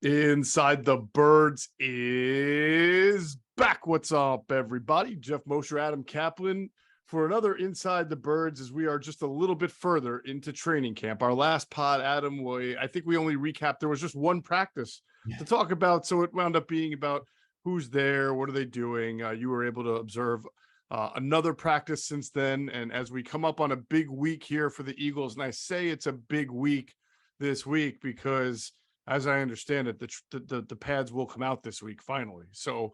Inside the Birds is back. What's up, everybody? Geoff, Mosher, Adam, Caplan for another Inside the Birds as we are just a little bit further into training camp. Our last pod, Adam, I think we only recapped. There was just one practice to talk about, so it wound up being about who's there, what are they doing. You were able to observe another practice since then, and as we come up on a big week here for the Eagles, and I say it's a big week this week because as I understand it, the pads will come out this week finally. So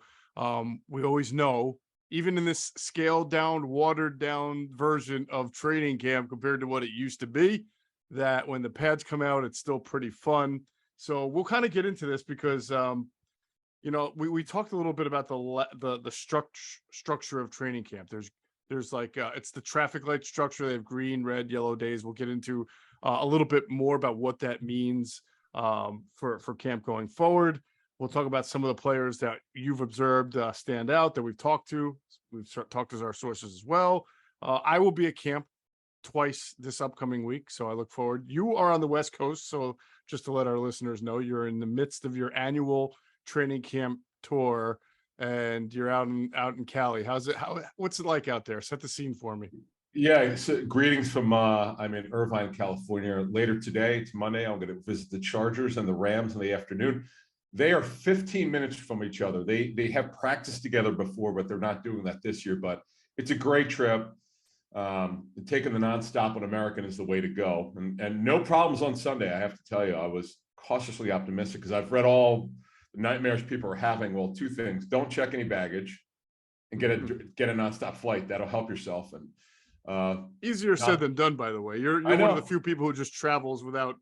we always know, even in this scaled down, watered down version of training camp compared to what it used to be, that when the pads come out, it's still pretty fun. So we'll kind of get into this because we talked a little bit about the structure of training camp. There's like it's the traffic light structure. They have green, red, yellow days. We'll get into a little bit more about what that means for camp going forward. We'll talk about some of the players that you've observed stand out that we've talked to. We've talked to our sources as well. I will be at camp twice this upcoming week, so I look forward. You are on the West Coast, so just to let our listeners know, you're in the midst of your annual training camp tour, and you're out in Cali. What's it like out there? Set the scene for me. Yeah, so greetings from I'm in Irvine, California. Later today, it's Monday, I'm going to visit the Chargers and the Rams in the afternoon. They are 15 minutes from each other. They have practiced together before, but they're not doing that this year. But it's a great trip. Taking the nonstop on American is the way to go. And no problems on Sunday, I have to tell you. I was cautiously optimistic because I've read all the nightmares people are having. Well, two things. Don't check any baggage and get a nonstop flight. That'll help yourself. And easier said than done, by the way. You're one of the few people who just travels without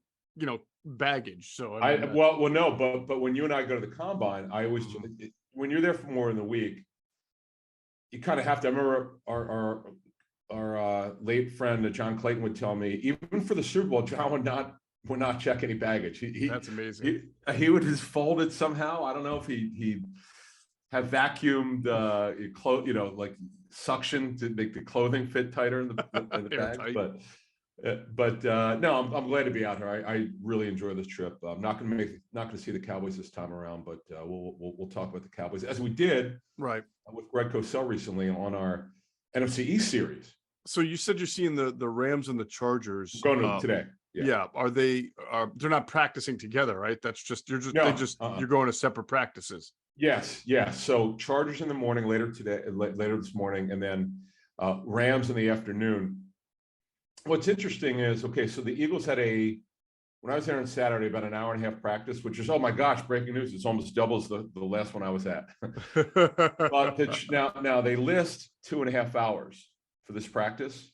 baggage. So but when you and I go to the combine, I always when you're there for more than a week, you kind of have to. I remember our late friend John Clayton would tell me, even for the Super Bowl, John would not check any baggage. That's amazing. He would just fold it somehow. I don't know if he had vacuumed like suction to make the clothing fit tighter in the bag. But no, I'm glad to be out here. I really enjoy this trip. I'm not going to see the Cowboys this time around, but we'll talk about the Cowboys as we did right with Greg Cosell recently on our NFC East series. So you said you're seeing the Rams and the Chargers going to today. Yeah. They're not practicing together, right? That's just you're going to separate practices. Yes. So Chargers in the morning, later this morning, and then Rams in the afternoon. What's interesting is, okay, so the Eagles had when I was there on Saturday, about an hour and a half practice, which is, oh my gosh, breaking news. It's almost doubles the last one I was at. But now they list 2.5 hours for this practice,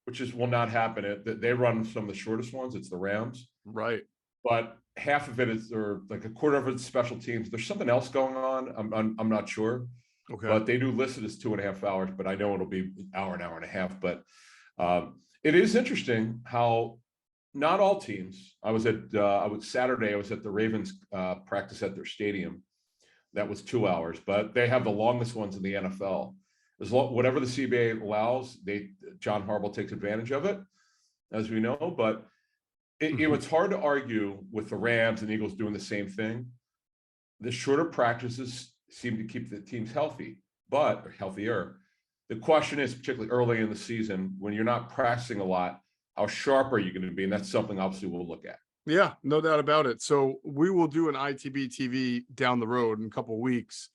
which will not happen. They run some of the shortest ones. It's the Rams. Right. But half of it is, or like a quarter of it's special teams. There's something else going on. I'm not sure. Okay. But they do list it as 2.5 hours, but I know it'll be an hour and a half. But it is interesting how not all teams. Saturday. I was at the Ravens practice at their stadium. That was 2 hours, but they have the longest ones in the NFL. Whatever the CBA allows, John Harbaugh takes advantage of it, as we know. But it's hard to argue with the Rams and Eagles doing the same thing. The shorter practices seem to keep the teams healthier. The question is, particularly early in the season, when you're not practicing a lot, how sharp are you going to be? And that's something obviously we'll look at. Yeah, no doubt about it. So we will do an ITB TV down the road in a couple of weeks,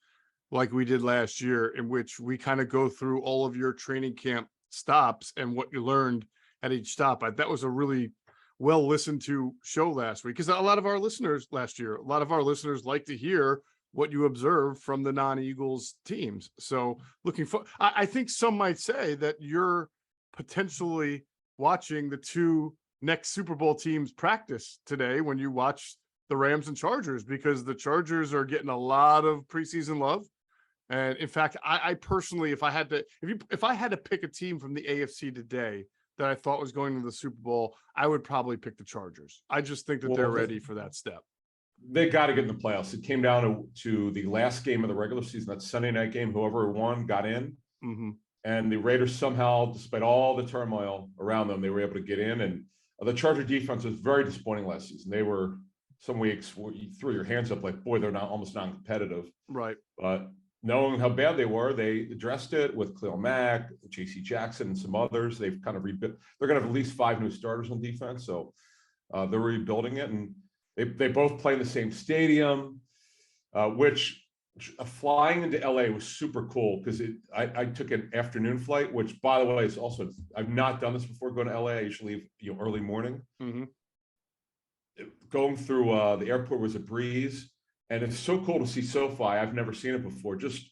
like we did last year, in which we kind of go through all of your training camp stops and what you learned at each stop. That was a really well listened to show last week, because a lot of our listeners like to hear what you observe from the non-Eagles teams. So I think some might say that you're potentially watching the two next Super Bowl teams practice today when you watch the Rams and Chargers, because the Chargers are getting a lot of preseason love. And in fact, I personally, if I had to pick a team from the AFC today that I thought was going to the Super Bowl, I would probably pick the Chargers. I just think that they're ready for that step. They got to get in the playoffs. It came down to the last game of the regular season, that Sunday night game. Whoever won got in. And the Raiders somehow, despite all the turmoil around them, they were able to get in. And the Charger defense was very disappointing last season. They were some weeks where you throw your hands up like, boy, they're not almost non-competitive. Right. But knowing how bad they were, they addressed it with Khalil Mack, J.C. Jackson, and some others. They've kind of rebuilt. They're going to have at least 5 new starters on defense, so they're rebuilding it, and they both play in the same stadium, which flying into LA was super cool because I took an afternoon flight, which, by the way, is also, I've not done this before going to LA. I usually leave early morning. Mm-hmm. Going through the airport was a breeze, and it's so cool to see SoFi. I've never seen it before. Just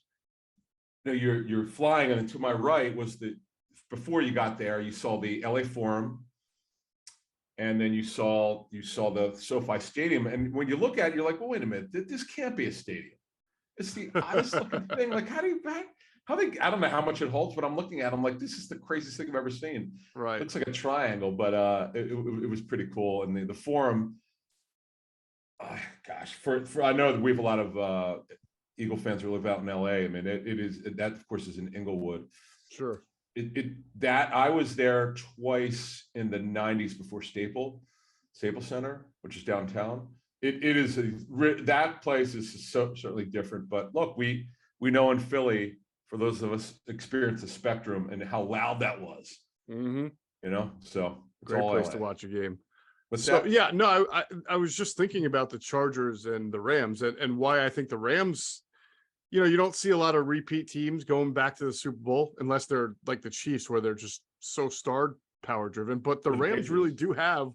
you're flying, and to my right was before you got there, you saw the LA Forum, and then you saw the SoFi Stadium. And when you look at it, you're like, well, wait a minute, this can't be a stadium. It's the oddest looking thing. Like, I don't know how much it holds, but I'm looking at it, I'm like, this is the craziest thing I've ever seen. Right. It looks like a triangle, but it was pretty cool. And the Forum, gosh, for I know that we have a lot of Eagle fans who live out in LA. I mean, it is, that of course is in Inglewood. Sure. That I was there twice in the 90s before Staples Center, which is downtown. It is that place is certainly different. But look, we know in Philly, for those of us experienced the Spectrum and how loud that was. Mm-hmm. So it's Great all place LA. to watch a game. What's so that? Yeah, no, I was just thinking about the Chargers and the Rams and why I think the Rams, you don't see a lot of repeat teams going back to the Super Bowl unless they're like the Chiefs, where they're just so star power driven. But the Rams really do have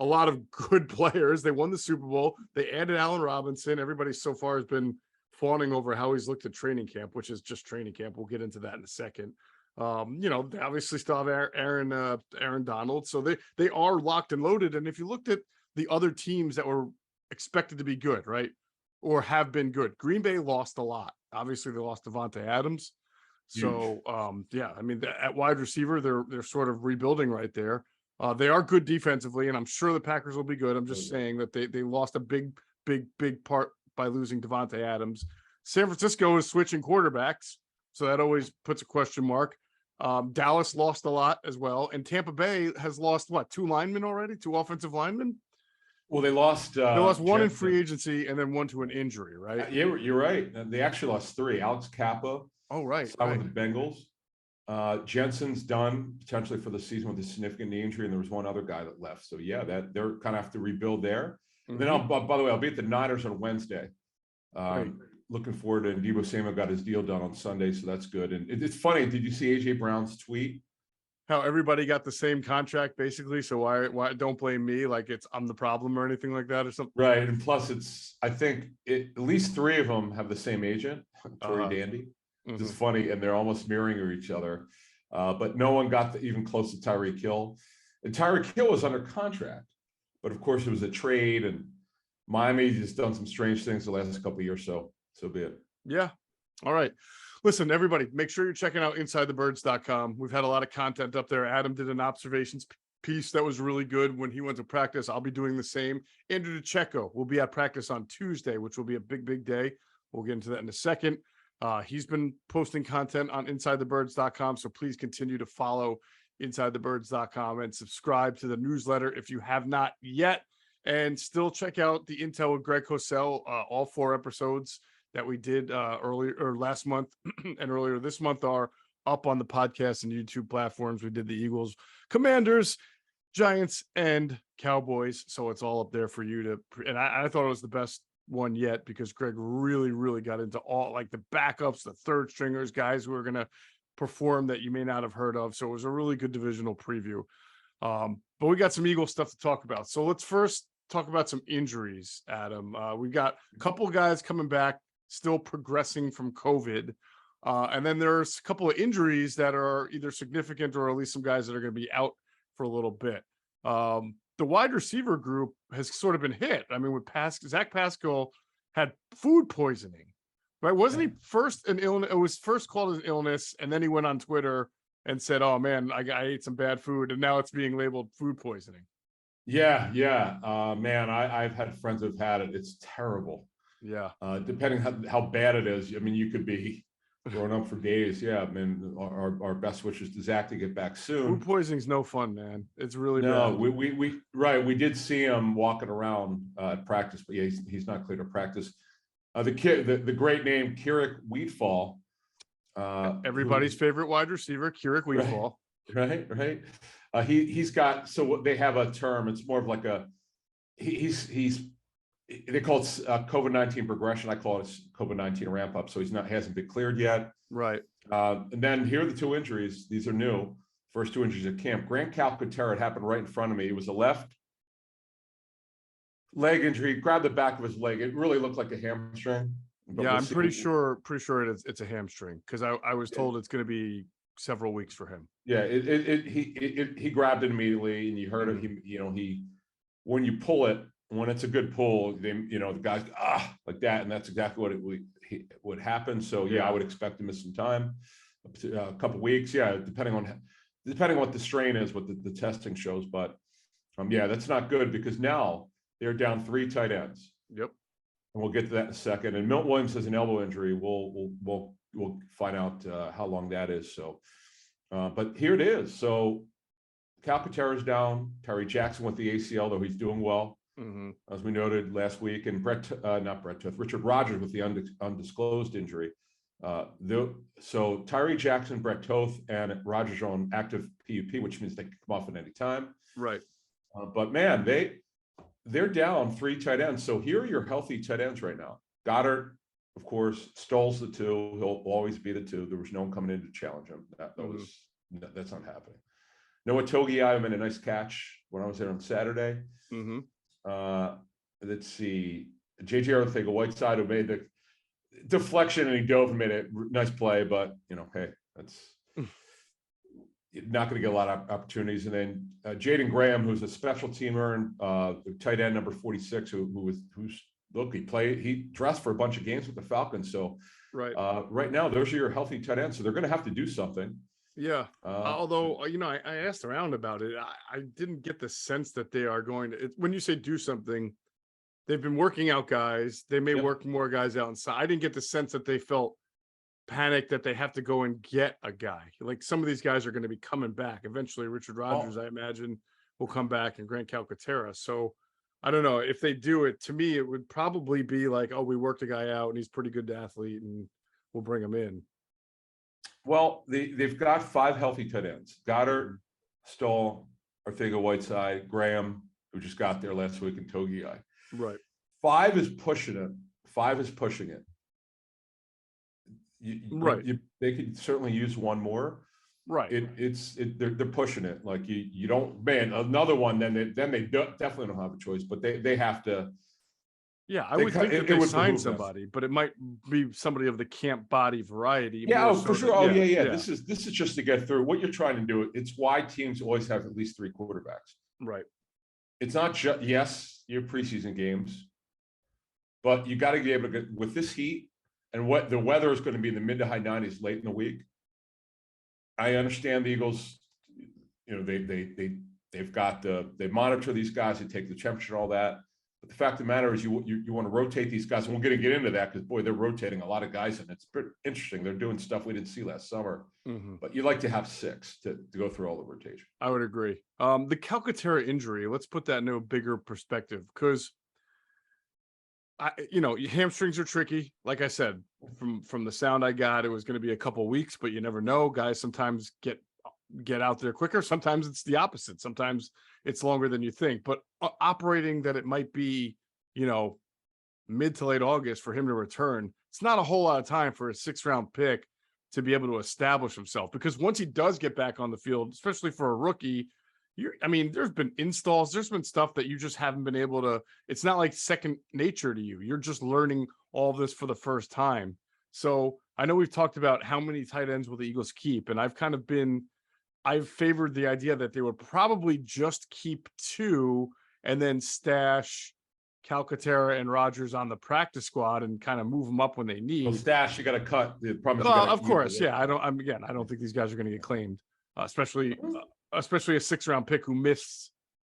a lot of good players. They won the Super Bowl. They added Allen Robinson. Everybody so far has been fawning over how he's looked at training camp, which is just training camp. We'll get into that in a second. They obviously still have Aaron Donald. So they are locked and loaded. And if you looked at the other teams that were expected to be good, right, or have been good, Green Bay lost a lot. Obviously, they lost Devontae Adams. So, I mean, at wide receiver, they're sort of rebuilding right there. They are good defensively, and I'm sure the Packers will be good. I'm just saying that they lost a big part by losing Devontae Adams. San Francisco is switching quarterbacks, so that always puts a question mark. Dallas lost a lot as well, and Tampa Bay has lost 2 linemen already, 2 offensive linemen. Well, they lost one in free agency and then one to an injury, right? Yeah, you're right. They actually lost 3. Alex Kappa. Oh, right. With the Bengals. Jensen's done potentially for the season with a significant knee injury, and there was one other guy that left. So yeah, that they're kind of have to rebuild there. Mm-hmm. Then by the way, I'll be at the Niners on Wednesday. Looking forward to, and Deebo Samuel got his deal done on Sunday, so that's good. And it's funny. Did you see AJ Brown's tweet? How everybody got the same contract basically. So why don't blame me? Like I'm the problem or anything like that or something. Right. And plus I think at least 3 of them have the same agent, Tory Dandy. Mm-hmm. It's funny. And they're almost mirroring each other. But no one got even close to Tyreek Hill. And Tyreek Hill was under contract, but of course it was a trade, and Miami has done some strange things the last couple of years. So be it. Yeah. All right. Listen, everybody, make sure you're checking out InsideTheBirds.com. We've had a lot of content up there. Adam did an observations piece that was really good when he went to practice. I'll be doing the same. Andrew DeCecco will be at practice on Tuesday, which will be a big day. We'll get into that in a second. He's been posting content on InsideTheBirds.com, so please continue to follow InsideTheBirds.com and subscribe to the newsletter if you have not yet. And still check out the Intel with Greg Cosell. All 4 episodes that we did last month and earlier this month are up on the podcast and YouTube platforms. We did the Eagles, Commanders, Giants, and Cowboys. So it's all up there for you to, and I thought it was the best one yet because Greg really got into all like the backups, the third stringers, guys who are going to perform that you may not have heard of. So it was a really good divisional preview. But we got some Eagles stuff to talk about. So let's first talk about some injuries, Adam. We've got a couple of guys coming back, still progressing from COVID. And then there's a couple of injuries that are either significant or at least some guys that are going to be out for a little bit. The wide receiver group has sort of been hit. I mean, with Zach Pascal had food poisoning, right? Wasn't he first an illness? It was first called an illness, and then he went on Twitter and said, "Oh man, I ate some bad food," and now it's being labeled food poisoning. Yeah. Man, I've had friends who've had it. It's terrible. Yeah. Depending how bad it is. I mean, you could be Growing up for days. Yeah, man. Our best wishes to Zach to get back soon. Food poisoning's no fun, man. It's really No, bad. we right. We did see him walking around at practice, but yeah, he's not clear to practice. The kid, the great name, Kirik Wheatfall. Everybody's favorite wide receiver, Kirik Wheatfall. Right. He's got, so what they have a term. It's more of like he's they call it COVID-19 progression. I call it COVID-19 ramp up. So hasn't been cleared yet. Right. And then here are the two injuries. These are new. First two injuries at camp. Grant Calcaterra, it happened right in front of me. It was a left leg injury. He grabbed the back of his leg. It really looked like a hamstring. Yeah, I'm pretty sure it's a hamstring, because I was told it's going to be several weeks for him. Yeah, he grabbed it immediately, and you heard it. When you pull it, when it's a good pull, the guys like that, and that's exactly what would happen. So yeah, I would expect to miss some time, a couple weeks. Yeah, depending on what the strain is, what the testing shows. But yeah, that's not good, because now they're down 3 tight ends. Yep. And we'll get to that in a second. And Milt Williams has an elbow injury. We'll find out how long that is. So, but here it is. So Calcaterra's down. Tyree Jackson with the ACL, though he's doing well, as we noted last week. And Richard Rogers with the undisclosed injury. So Tyree Jackson, Brett Toth, and Rogers are on active PUP, which means they can come off at any time. Right. But man, they're down 3 tight ends. So here are your healthy tight ends right now. Goddard, of course, Stoll's the 2. He'll always be the 2. There was no one coming in to challenge him. That's not happening. Noah Togiai made a nice catch when I was there on Saturday. Let's see. JJ Arcega-Whiteside, who made the deflection, and he dove and made a nice play, but hey, that's not going to get a lot of opportunities. And then Jaden Graham, who's a special teamer and tight end number 46, he dressed for a bunch of games with the Falcons. So right now, those are your healthy tight ends. So they're going to have to do something. Yeah. Although, I asked around about it. I didn't get the sense that they are going to, when you say do something, they've been working out guys. They may work more guys out inside. I didn't get the sense that they felt panicked that they have to go and get a guy. Like, some of these guys are going to be coming back. Eventually, Richard Rogers, I imagine, will come back, and Grant Calcaterra. So I don't know if they do it. To me, it would probably be like, we worked a guy out and he's a pretty good athlete and we'll bring him in. Well, they've got 5 healthy tight ends: Goddard, Stoll, Arcega-Whiteside, Graham, who just got there last week, and Togiai. Right. 5 is pushing it. 5 is pushing it. They could certainly use one more. Right. They're pushing it. Like you don't, man, another one, then they definitely don't have a choice, but they have to. Yeah, I would think that they would sign somebody, but it might be somebody of the camp body variety. Yeah, for sure. Yeah. This is just to get through what you're trying to do. It's why teams always have at least 3 quarterbacks. Right. It's not just, yes, your preseason games, but you got to be able to get with this heat. And what the weather is going to be in the mid to high 90s late in the week. I understand the Eagles, they monitor these guys, they take the temperature and all that. But the fact of the matter is you want to rotate these guys. And we're going to get into that because, boy, they're rotating a lot of guys, and it's pretty interesting. They're doing stuff we didn't see last summer. But you'd like to have 6 to go through all the rotation. I would agree. The Calcaterra injury, let's put that into a bigger perspective, because hamstrings are tricky. Like I said, from the sound I got, it was going to be a couple weeks, but you never know. Guys sometimes get out there quicker. Sometimes it's the opposite. Sometimes it's longer than you think. But operating that it might be, mid to late August for him to return, it's not a whole lot of time for a 6th-round pick to be able to establish himself. Because once he does get back on the field, especially for a rookie, there's been installs, there's been stuff that you just haven't been able to, it's not like second nature to you. You're just learning all this for the first time. So I know we've talked about how many tight ends will the Eagles keep, and I've favored the idea that they would probably just keep 2 and then stash Calcaterra and Rogers on the practice squad and kind of move them up when they need. Well, stash, you got to cut. The problem is of course, yeah. I don't think these guys are going to get claimed, especially a 6th-round pick who missed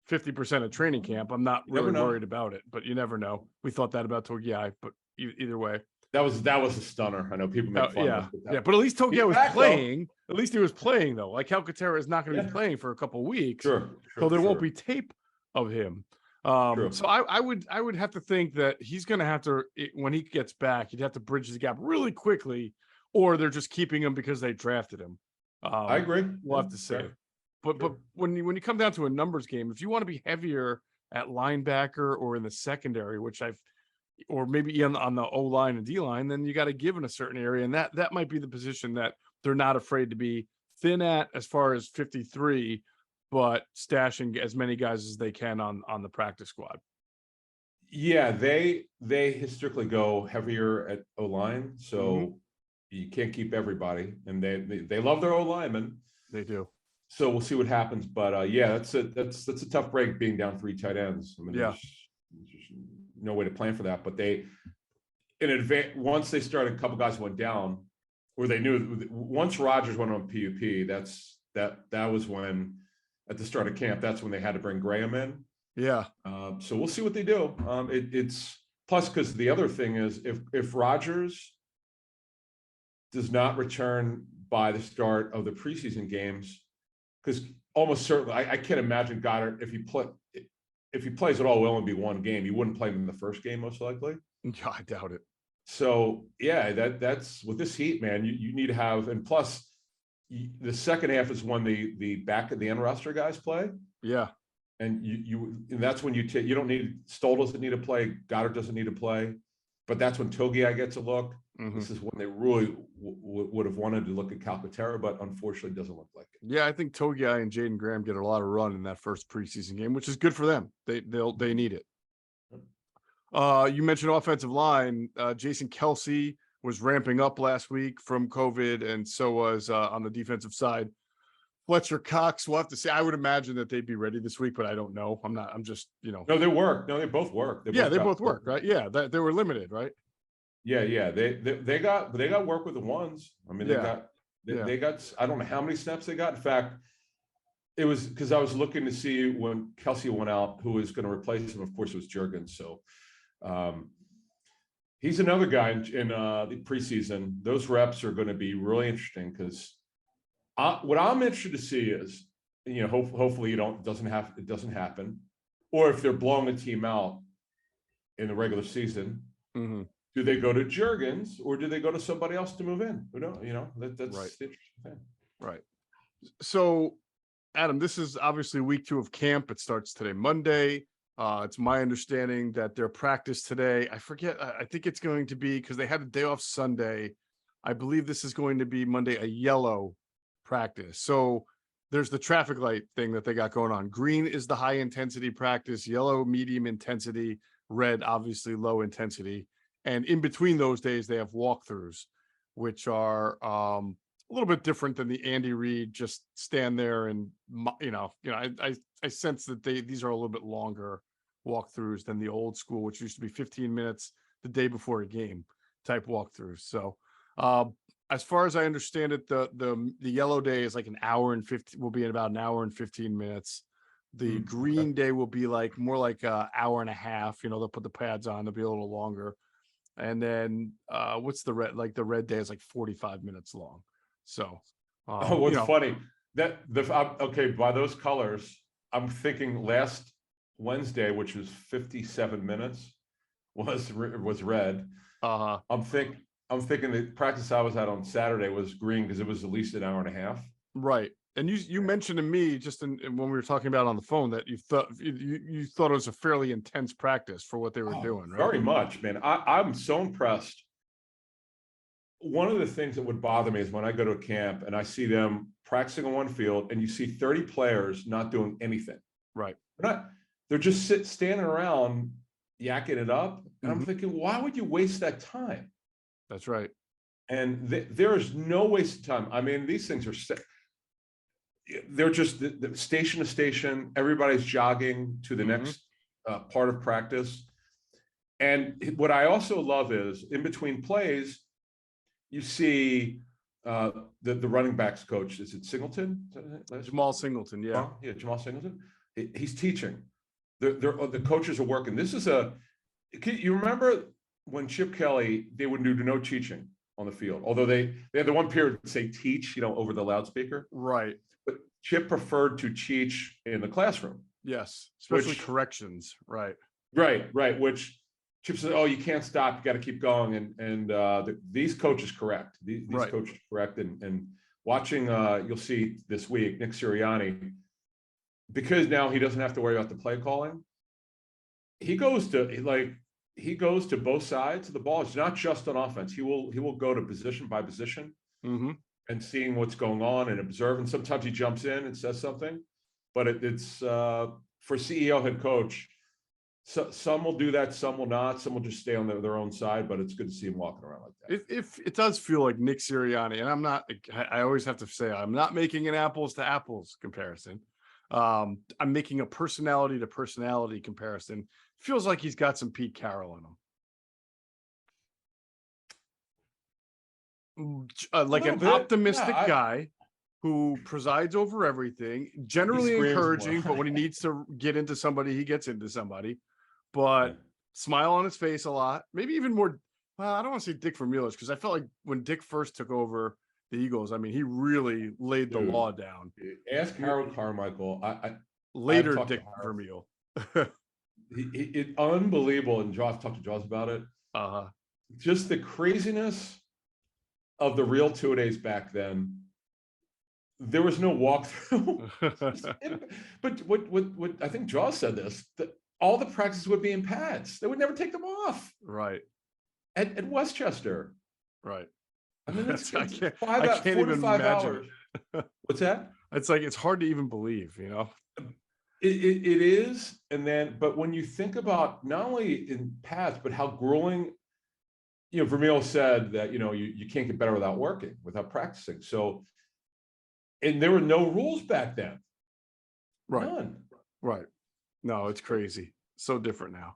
50% of training camp. I'm not really worried about it, but you never know. We thought that about Togiai, but either way. That was a stunner. I know people make fun of Yeah, us, but yeah, but at least he's Togia was back though. playing. At least he was playing though. Like Calcaterra is not going to be Yeah, playing for a couple of weeks, so sure, there won't sure, be tape of him. true. So I would have to think that he's going to have to when he gets back, he'd have to bridge the gap really quickly, or they're just keeping him because they drafted him. I agree. We'll have to see. Fair. But Sure. when you come down to a numbers game, if you want to be heavier at linebacker or in the secondary, which or maybe on the O line and D line, then you got to give in a certain area, and that might be the position that they're not afraid to be thin at as far as 53, but stashing as many guys as they can on the practice squad. Yeah, they historically go heavier at O line, so you can't keep everybody, and they love their O linemen. They do. So we'll see what happens, but yeah, that's a tough break being down 3 tight ends. I mean, Yeah. there's no way to plan for that. But they, in advance, once they started, a couple guys went down, or they knew once Rodgers went on PUP, that was when at the start of camp, that's when they had to bring Graham in. Yeah. So we'll see what they do. It's plus because the other thing is if Rodgers does not return by the start of the preseason games, because almost certainly I can't imagine Goddard if he plays at all, will only be one game. You wouldn't play him in the first game, most likely. Yeah, I doubt it. So yeah, that's with this heat, man. You need to have, and plus the second half is when the back of the end roster guys play. Yeah. And and that's when you don't need Stoll doesn't need to play, Goddard doesn't need to play, but that's when Togiai gets a look. This is when they really would have wanted to look at Calcaterra, but unfortunately doesn't look like it. Yeah, I think Togiai and Jaden Graham get a lot of run in that first preseason game, which is good for them. They need it. You mentioned offensive line. Jason Kelsey was ramping up last week from COVID, and so was on the defensive side Fletcher Cox. We'll have to see. I would imagine that they'd be ready this week, but I don't know. I'm just, No, they work. No, they both work. They both work, right? Yeah, they were limited, right? Yeah. They got work with the ones. I mean, they got. I don't know how many snaps they got. In fact, it was because I was looking to see when Kelsey went out, who was going to replace him. Of course, it was Juergens. So he's another guy in the preseason. Those reps are going to be really interesting because what I'm interested to see is, hopefully it doesn't happen, or if they're blowing a team out in the regular season, do they go to Juergens or do they go to somebody else to move in? Who knows? That's right. The interesting thing. Right. So, Adam, this is obviously week 2 of camp. It starts today, Monday. It's my understanding that their practice today, I forget, I think it's going to be, because they had a day off Sunday, I believe this is going to be Monday, a yellow practice. So there's the traffic light thing that they got going on. Green is the high intensity practice, yellow medium intensity, red obviously low intensity, and in between those days they have walkthroughs, which are a little bit different than the Andy Reid just stand there and I sense that these are a little bit longer walkthroughs than the old school, which used to be 15 minutes the day before a game type walkthroughs. So as far as I understand it, the yellow day is like will be in about an hour and 15 minutes. The green day will be more like an hour and a half. They'll put the pads on, they'll be a little longer. And then what's the red? Like the red day is like 45 minutes long. So what's funny that okay, by those colors, I'm thinking last Wednesday, which was 57 minutes, was red. I'm thinking the practice I was at on Saturday was green because it was at least an hour and a half. Right. And you mentioned to me just when we were talking about on the phone that you thought it was a fairly intense practice for what they were doing, right? Very much, man. I'm so impressed. One of the things that would bother me is when I go to a camp and I see them practicing on one field and you see 30 players not doing anything. Right. They're just standing around yakking it up. And I'm thinking, why would you waste that time? That's right. And there is no waste of time. I mean, these things are they're just the station to station. Everybody's jogging to the next part of practice. And what I also love is in between plays, you see the running backs coach. Is it Singleton? Jamal Singleton. Yeah. Yeah, Jamal Singleton. He's teaching. The coaches are working. You remember when Chip Kelly, they would do no teaching on the field, although they had the one period say teach, over the loudspeaker. Right. But Chip preferred to teach in the classroom. Yes, especially corrections. Right. Right. Which Chip said, "Oh, you can't stop. You got to keep going." And these coaches correct. These Right. coaches correct. And watching, you'll see this week, Nick Sirianni, because now he doesn't have to worry about the play calling. He goes to both sides of the ball. It's not just on offense. He will go to position by position and seeing what's going on and observing. Sometimes he jumps in and says something, but it's for CEO head coach. So some will do that, some will not. Some will just stay on their own side. But it's good to see him walking around like that. If it does feel like Nick Sirianni, and I always have to say I'm not making an apples to apples comparison. I'm making a personality to personality comparison. Feels like he's got some Pete Carroll in him. Like an optimistic guy who presides over everything, generally encouraging, but when he needs to get into somebody, he gets into somebody. But smile on his face a lot. Maybe even more. Well, I don't want to say Dick Vermeilers, because I felt like when Dick first took over the Eagles, I mean, he really laid the law down. Ask Harold Carmichael. Later Dick Vermeil. It unbelievable. And Geoff talked to Jaws about it. Just the craziness of the real two-a-days back then. There was no walkthrough. But what I think Jaws said this, that all the practices would be in pads. They would never take them off. Right. At Westchester. Right. I mean, I can't even imagine hours. What's that? It's like, it's hard to even believe, It is. And then, but when you think about not only in pads, but how grueling, Vermeil said that, you can't get better without working, without practicing. So, and there were no rules back then. Right. None. Right. No, it's crazy. So different now.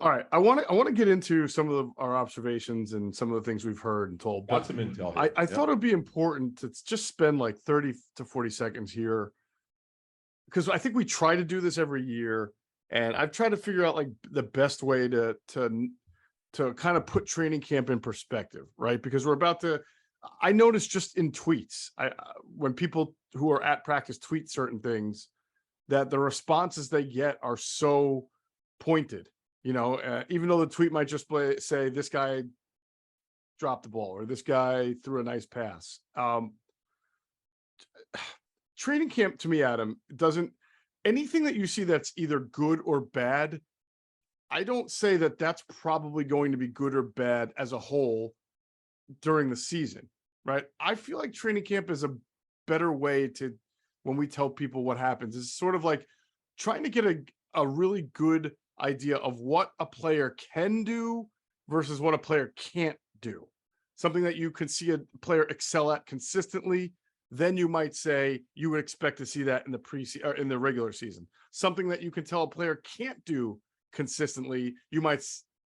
All right. I want to get into some of our observations and some of the things we've heard and told. Got some intel. I thought it'd be important to just spend like 30 to 40 seconds here, because I think we try to do this every year, and I've tried to figure out like the best way to kind of put training camp in perspective, right? Because we're about to. I noticed just in tweets, when people who are at practice tweet certain things, that the responses they get are so pointed. Even though the tweet might just say this guy dropped the ball or this guy threw a nice pass. Training camp, to me, Adam, doesn't, anything that you see that's either good or bad, I don't say that that's probably going to be good or bad as a whole during the season, right? I feel like training camp is a better way to, when we tell people what happens, is sort of like trying to get a really good idea of what a player can do versus what a player can't do. Something that you can see a player excel at consistently, then you might say you would expect to see that in the preseason or in the regular season. Something that you can tell a player can't do consistently, you might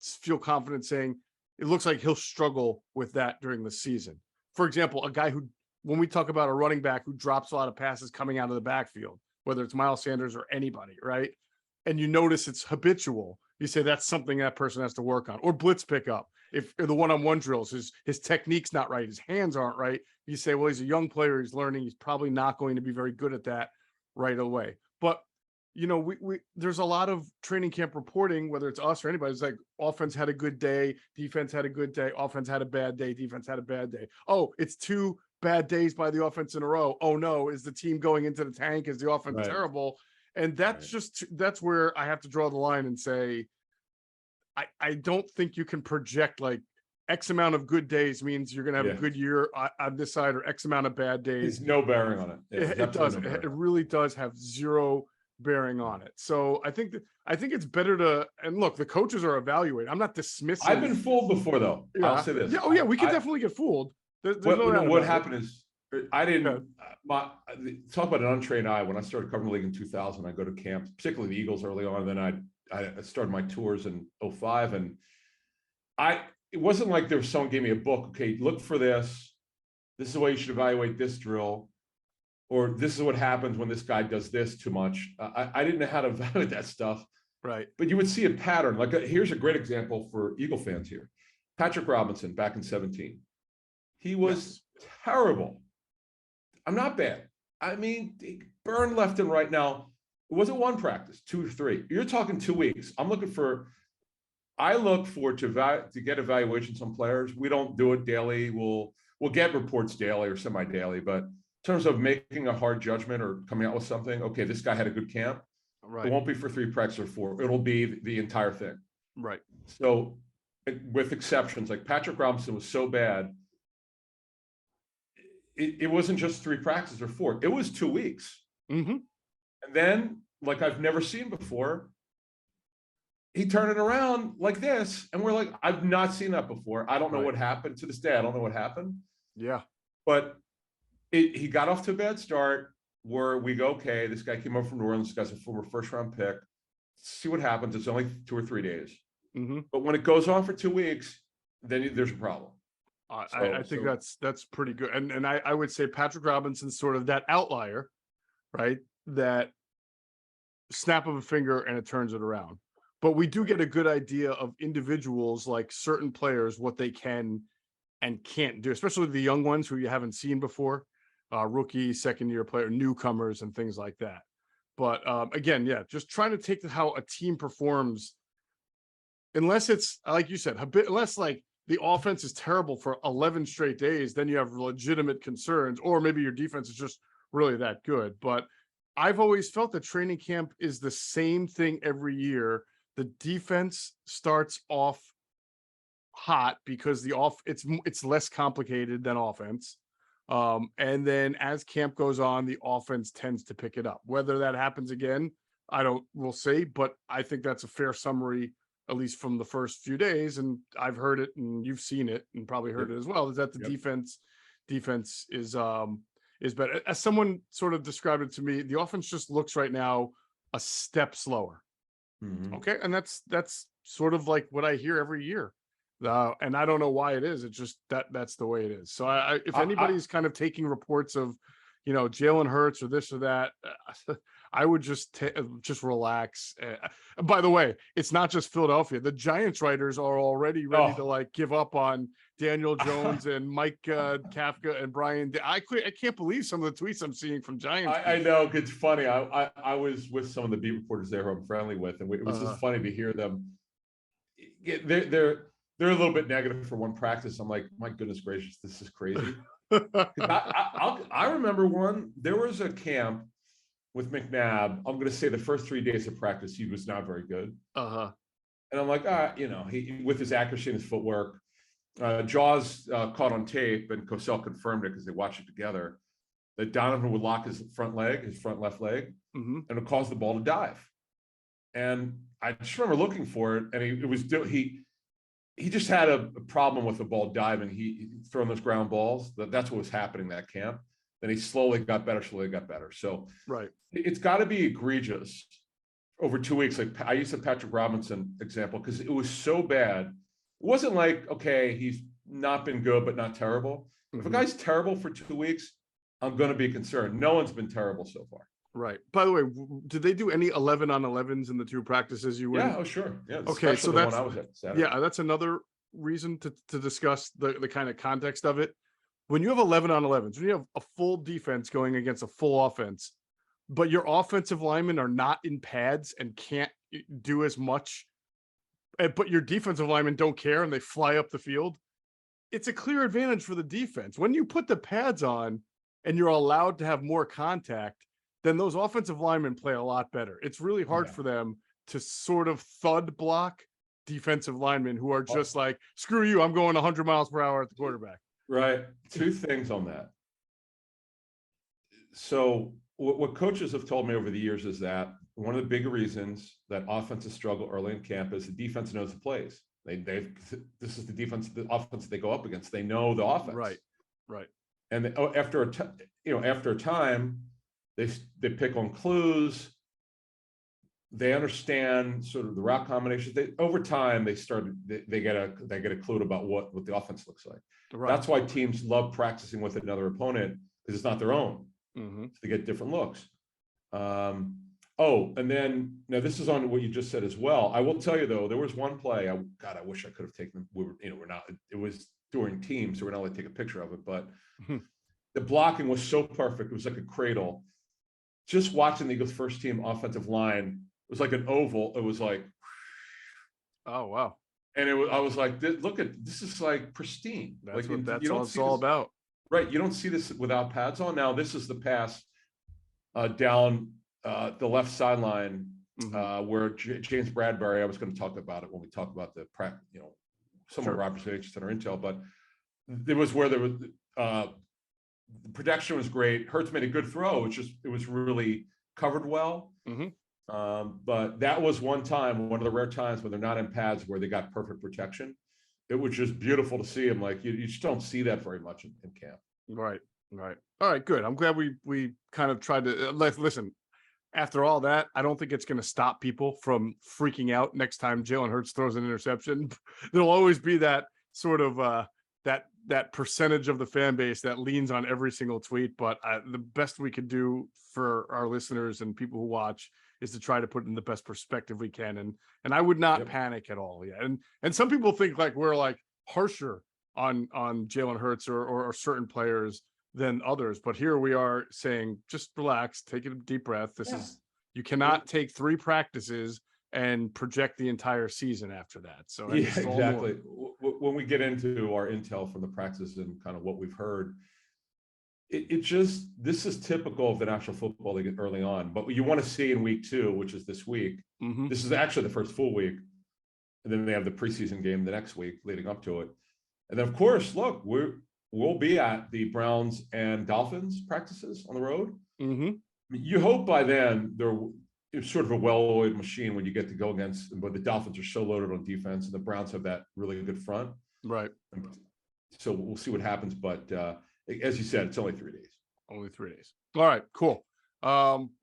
feel confident saying it looks like he'll struggle with that during the season. For example, a guy who, when we talk about a running back who drops a lot of passes coming out of the backfield, whether it's Miles Sanders or anybody, right? And you notice it's habitual, you say that's something that person has to work on. Or blitz pickup. If the one-on-one drills, his technique's not right, his hands aren't right, you say, well, he's a young player, he's learning, he's probably not going to be very good at that right away. But we there's a lot of training camp reporting, whether it's us or anybody, it's like offense had a good day, defense had a good day, offense had a bad day, defense had a bad day. Oh, it's 2 bad days by the offense in a row. Oh no, is the team going into the tank? Is the offense terrible? And that's that's where I have to draw the line and say, I don't think you can project like X amount of good days means you're going to have a good year on this side, or X amount of bad days. It's no bearing on it. It does. It really does have zero bearing on it. So I think it's better to, and look, the coaches are evaluating. I'm not dismissing. I've been fooled before though. Yeah. I'll say this. Yeah. Oh yeah. We can definitely get fooled. What happened is I didn't talk about an untrained eye. When I started covering the league in 2000, I go to camps, particularly the Eagles early on. And then I started my tours in 2005, and it wasn't like there was someone gave me a book. Okay, look for this. This is the way you should evaluate this drill, or this is what happens when this guy does this too much. I didn't know how to evaluate that stuff. Right. But you would see a pattern. Like here's a great example for Eagle fans here. Patrick Robinson back in 17. He was terrible. I'm not bad. I mean, he burned left and right. Now, it wasn't one practice, 2 or 3. You're talking 2 weeks. I look for to get evaluations on players. We don't do it daily. We'll get reports daily or semi-daily, but in terms of making a hard judgment or coming out with something, okay, this guy had a good camp. Right. It won't be for 3 practices or 4. It'll be the entire thing. Right. So, with exceptions, like Patrick Robinson was so bad, it wasn't just 3 practices or 4. It was 2 weeks. Mm-hmm. And then, like I've never seen before, he turned it around like this. And we're like, I've not seen that before. I don't know what happened to this day. I don't know what happened. Yeah. But he got off to a bad start where we go, okay, this guy came over from New Orleans. This guy's a former first-round pick. See what happens. It's only 2 or 3 days. Mm-hmm. But when it goes on for 2 weeks, then there's a problem. I think that's pretty good. And I would say Patrick Robinson's sort of that outlier, right? That snap of a finger and it turns it around. But we do get a good idea of individuals, like certain players, what they can and can't do, especially the young ones who you haven't seen before, rookie, second-year player, newcomers, and things like that. But again, yeah, just trying to take how a team performs, unless it's like you said, unless like the offense is terrible for 11 straight days, then you have legitimate concerns, or maybe your defense is just really that good. But I've always felt that training camp is the same thing every year. The defense starts off hot because it's less complicated than offense. And then as camp goes on, the offense tends to pick it up. Whether that happens again, we'll see, but I think that's a fair summary, at least from the first few days. And I've heard it and you've seen it and probably heard it as well, is that the defense is better. As someone sort of described it to me, the offense just looks right now a step slower. Mm-hmm. Okay. And that's sort of like what I hear every year. And I don't know why it is. It's just that's the way it is. So if anybody's kind of taking reports of, Jalen Hurts or this or that, I would just relax. By the way, it's not just Philadelphia. The Giants writers are already ready to like give up on Daniel Jones and Mike Kafka and Brian. I can't believe some of the tweets I'm seeing from Giants. I know, it's funny. I was with some of the beat reporters there who I'm friendly with, and it was just funny to hear them. They're a little bit negative for one practice. I'm like, my goodness gracious, this is crazy. I remember there was a camp with McNabb. I'm going to say the first 3 days of practice, he was not very good. And I'm like, he with his accuracy and his footwork, Jaws caught on tape, and Cosell confirmed it because they watched it together, that Donovan would lock his front left leg, and it caused the ball to dive. And I just remember looking for it, and he just had a problem with the ball diving. He throwing those ground balls. That's what was happening that camp. Then he slowly got better. So it's got to be egregious over 2 weeks. Like I used the Patrick Robinson example because it was so bad. It wasn't like, okay, he's not been good, but not terrible. If a guy's terrible for 2 weeks, I'm going to be concerned. No one's been terrible so far. Right. By the way, did they do any 11-on-11s in the 2 practices you went? Yeah. Oh, sure. Yeah. Okay. So that's one I was at Saturday. Yeah, that's another reason to discuss the kind of context of it. When you have 11-on-11s, when you have a full defense going against a full offense, but your offensive linemen are not in pads and can't do as much, but your defensive linemen don't care and they fly up the field, it's a clear advantage for the defense. When you put the pads on and you're allowed to have more contact, then those offensive linemen play a lot better. It's really hard for them to sort of thud block defensive linemen who are just like, screw you, I'm going 100 miles per hour at the quarterback. Right. 2 things on that. So what coaches have told me over the years is that one of the big reasons that offenses struggle early in camp is the defense knows the plays. This is the offense they go up against. They know the offense. Right. And after a time, they pick on clues. They understand sort of the route combinations. Over time, they get a clue about what the offense looks like. Right. That's why teams love practicing with another opponent, because it's not their own. So they get different looks. Oh, and then now this is on what you just said as well. I will tell you though, there was one play. God, I wish I could have taken. We were, we're not. It was during teams, so we're not allowed to take a picture of it. But the blocking was so perfect. It was like a cradle. Just watching the Eagles' first team offensive line, it was like an oval. It was like, oh wow, and it was. I was like, look at this is like pristine. that's Like what you don't it's see all this, about. right? You don't see this without pads on. Now this is the pass down the left sideline where James Bradbury. I was going to talk about it when we talk about the some of our observations in our intel, but it was where there was the protection was great. Hurts made a good throw. It was really covered well. But that was one of the rare times when they're not in pads where they got perfect protection. It was just beautiful to see him. Like you just don't see that very much in camp. Right. All right, good. I'm glad we kind of tried to listen. After all that, I don't think it's going to stop people from freaking out next time Jalen Hurts throws an interception. There'll always be that sort of that percentage of the fan base that leans on every single tweet. But the best we could do for our listeners and people who watch is to try to put it in the best perspective we can. And I would not panic at all. Yeah. And some people think like we're like harsher on Jalen Hurts or certain players than others. But here we are saying, just relax, take a deep breath. You cannot take 3 practices and project the entire season after that. So exactly. When we get into our intel from the practices and kind of what we've heard, this is typical of the National Football League early on. But what you want to see in week 2, which is this week, this is actually the first full week. And then they have the preseason game the next week leading up to it. And then, of course, look, we'll be at the Browns and Dolphins practices on the road. You hope by then it's sort of a well-oiled machine when you get to go against, but the Dolphins are so loaded on defense and the Browns have that really good front. Right. So we'll see what happens. But as you said, it's only 3 days. Only 3 days. All right, cool.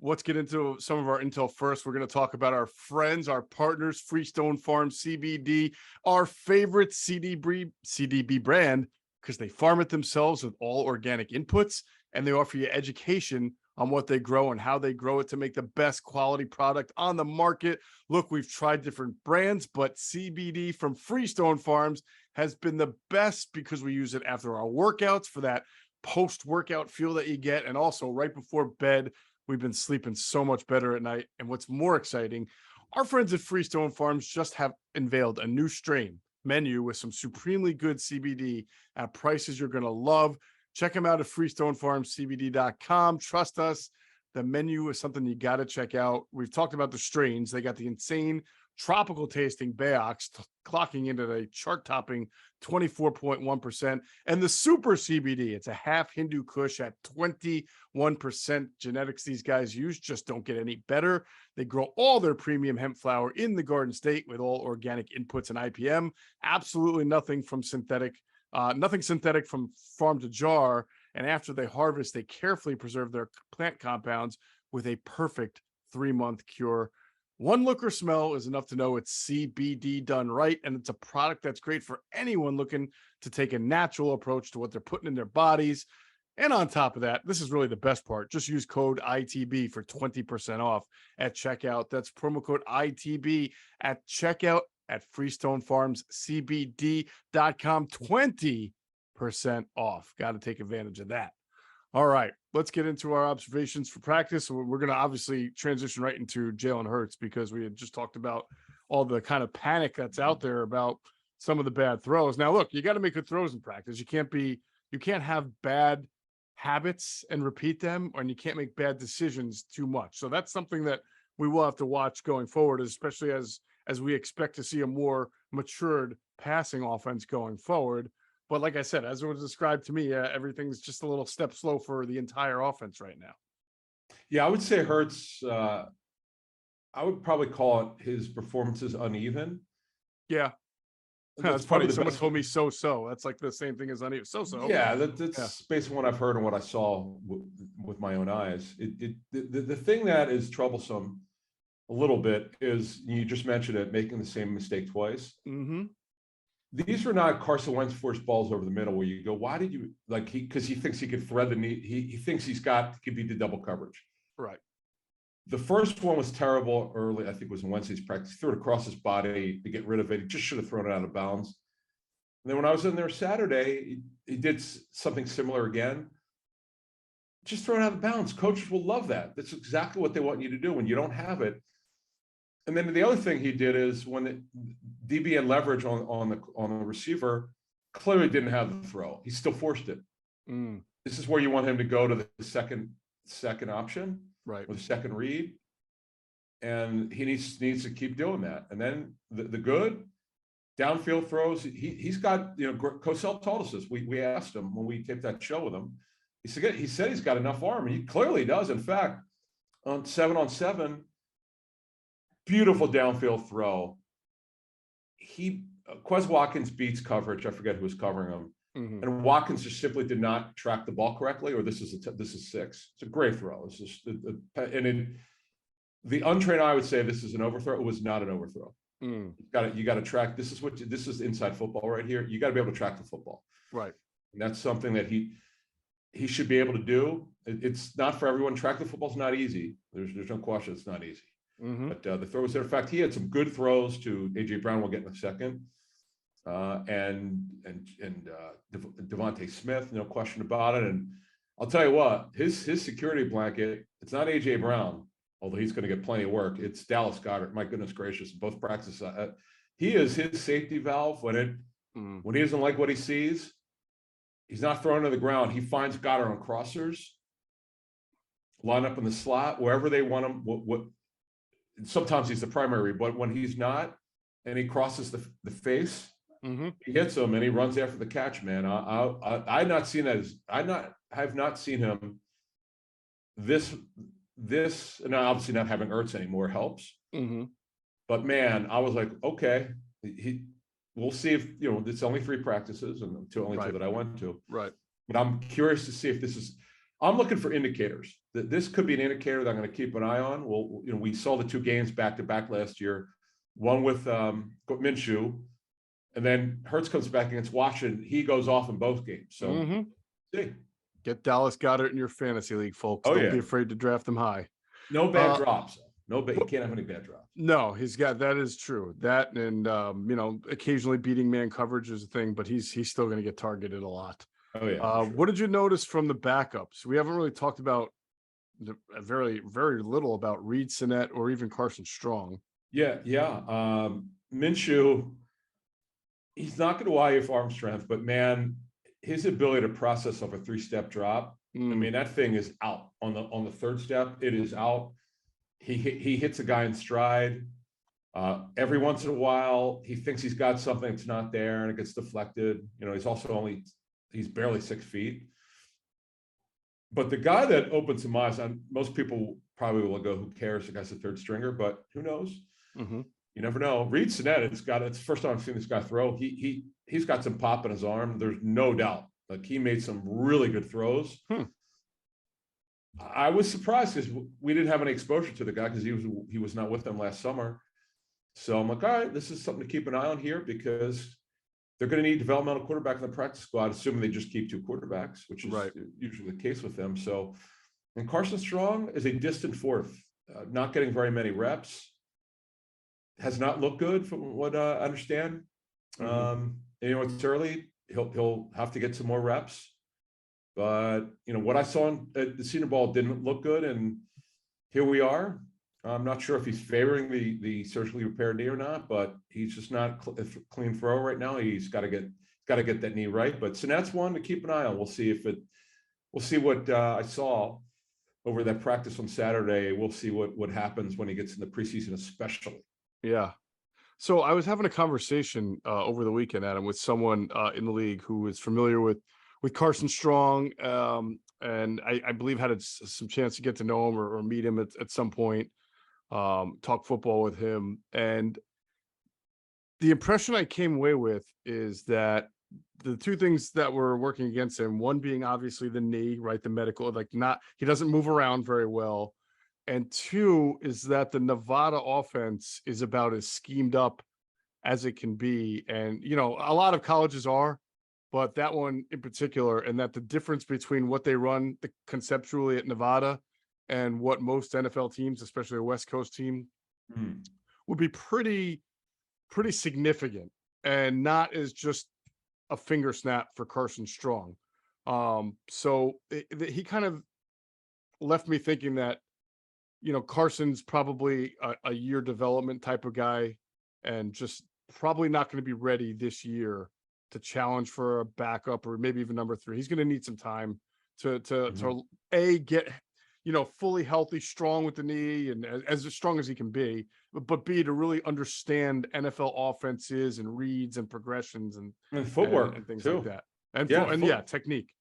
Let's get into some of our intel first. We're going to talk about our friends, our partners, Freestone Farm CBD, our favorite CDB brand, because they farm it themselves with all organic inputs, and they offer you education on what they grow and how they grow it to make the best quality product on the market. Look, we've tried different brands, but CBD from Freestone Farms has been the best because we use it after our workouts for that post-workout feel that you get. And also right before bed, we've been sleeping so much better at night. And what's more exciting, our friends at Freestone Farms just have unveiled a new strain menu with some supremely good CBD at prices you're going to love. Check them out at freestonefarmcbd.com. Trust us, the menu is something you got to check out. We've talked about the strains. They got the insane tropical tasting Bayox clocking into the chart topping 24.1%, and the super CBD. It's a half Hindu Kush at 21%. Genetics these guys use just don't get any better. They grow all their premium hemp flower in the Garden State with all organic inputs and IPM. Absolutely nothing synthetic from farm to jar. And after they harvest, they carefully preserve their plant compounds with a perfect 3-month cure. One look or smell is enough to know it's CBD done right, and it's a product that's great for anyone looking to take a natural approach to what they're putting in their bodies. And on top of that, this is really the best part. Just use code ITB for 20% off at checkout. That's promo code ITB at checkout at freestonefarmscbd.com. 20% off. Got to take advantage of that. All right, let's get into our observations for practice. We're going to obviously transition right into Jalen Hurts because we had just talked about all the kind of panic that's out there about some of the bad throws. Now, look, you got to make good throws in practice. You can't have bad habits and repeat them, and you can't make bad decisions too much. So that's something that we will have to watch going forward, especially as we expect to see a more matured passing offense going forward. But like I said, as it was described to me, everything's just a little step slow for the entire offense right now. Yeah, I would say Hurts, I would probably call it his performances uneven. Yeah. That's funny. Someone told me so. That's like the same thing as uneven. So. Yeah, that's based on what I've heard and what I saw with my own eyes. The thing that is troublesome a little bit is, you just mentioned it, making the same mistake twice. These are not Carson Wentz forced balls over the middle where you go, why did you, like, because he thinks he could thread the knee. He thinks he could beat the double coverage. Right. The first one was terrible early. I think it was in Wednesday's practice. He threw it across his body to get rid of it. He just should have thrown it out of bounds. And then when I was in there Saturday, he did something similar again. Just throw it out of bounds. Coaches will love that. That's exactly what they want you to do when you don't have it. And then the other thing he did is when the DB had leverage on the receiver, clearly didn't have the throw. He still forced it. This is where you want him to go to the second option, right, with a second read, and he needs to keep doing that. And then the good downfield throws. He's got, Cosell told us this. We asked him when we taped that show with him. He said he's got enough arm. He clearly does. In fact, on 7-on-7. Beautiful downfield throw. Quez Watkins beats coverage. I forget who was covering him. And Watkins just simply did not track the ball correctly, or this is 6. It's a great throw. It's just, the untrained eye would say this is an overthrow. It was not an overthrow. You got to track. This is inside football right here. You got to be able to track the football. Right. And that's something that he should be able to do. It's not for everyone. Track the football is not easy. There's no question. It's not easy. But the throw was there. In fact, he had some good throws to AJ Brown. We'll get in a second, and Devontae Smith, no question about it. And I'll tell you what, his security blanket. It's not AJ Brown, although he's going to get plenty of work. It's Dallas Goedert. My goodness gracious, both practices. He is his safety valve when he doesn't like what he sees. He's not thrown to the ground. He finds Goedert on crossers, line up in the slot wherever they want him. Sometimes he's the primary, but when he's not, and he crosses the face, he hits him and he runs after the catch. Man, I've not seen that. I have not seen him. This, and obviously not having Ertz anymore helps. But man, I was like, okay, we'll see if it's only 3 practices and two that I went to. Right. But I'm curious to see if this is. I'm looking for indicators that this could be an indicator that I'm going to keep an eye on. Well, we saw the 2 games back to back last year, one with Minshew, and then Hurts comes back against Washington. He goes off in both games. So see. Get Dallas Goedert in your fantasy league, folks. Don't be afraid to draft them high. No bad drops. No bad. He can't have any bad drops. No, that is true. That and occasionally beating man coverage is a thing, but he's still going to get targeted a lot. Oh yeah. Sure. What did you notice from the backups? We haven't really talked about very, very little about Reed Sinnett or even Carson Strong. Yeah. Minshew, he's not going to wire for arm strength, but man, his ability to process off a 3-step drop. I mean, that thing is out on the 3rd step. It is out. He hits a guy in stride. Every once in a while, he thinks he's got something that's not there, and it gets deflected. He's barely 6 feet. But the guy that opens some eyes, most people probably will go, who cares? The guy's a 3rd stringer, but who knows? You never know. Reed Sinnett, it's the first time I've seen this guy throw. He's got some pop in his arm. There's no doubt. Like, he made some really good throws. I was surprised because we didn't have any exposure to the guy because he was not with them last summer. So I'm like, all right, this is something to keep an eye on here because they're going to need developmental quarterback in the practice squad, assuming they just keep 2 quarterbacks, which is usually the case with them. So, and Carson Strong is a distant 4th, not getting very many reps, has not looked good from what I understand. It's early. He'll have to get some more reps. But, what I saw at the Senior Bowl didn't look good. And here we are. I'm not sure if he's favoring the surgically repaired knee or not, but he's just not a clean throw right now. He's got to get that knee right. But Sinnett's one to keep an eye on. We'll see what I saw over that practice on Saturday. We'll see what happens when he gets in the preseason, especially. Yeah. So I was having a conversation over the weekend, Adam, with someone in the league who is familiar with Carson Strong, and I believe had some chance to get to know him or meet him at some point. Talk football with him, and the impression I came away with is that the 2 things that were working against him, one being obviously the knee, right? The medical, he doesn't move around very well. And 2 is that the Nevada offense is about as schemed up as it can be. And, a lot of colleges are, but that one in particular, and that the difference between what they run conceptually at Nevada and what most NFL teams, especially a West Coast team, would be pretty significant, and not as just a finger snap for Carson Strong. So he kind of left me thinking that, Carson's probably a year development type of guy, and just probably not going to be ready this year to challenge for a backup or maybe even number 3. He's going to need some time to get, fully healthy, strong with the knee, and as strong as he can be, but B, to really understand NFL offenses and reads and progressions and footwork and things too. like that. And technique.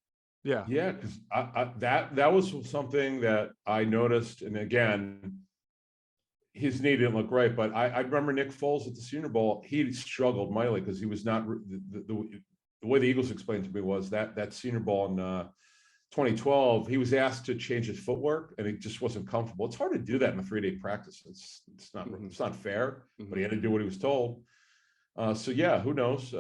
Yeah. Yeah, because that was something that I noticed. And again, his knee didn't look right, but I remember Nick Foles at the Senior Bowl. He struggled mightily because he was not the way the Eagles explained to me was that Senior Bowl in 2012, he was asked to change his footwork and he just wasn't comfortable. It's hard to do that in a 3-day practice. It's not fair, but he had to do what he was told. So yeah, who knows?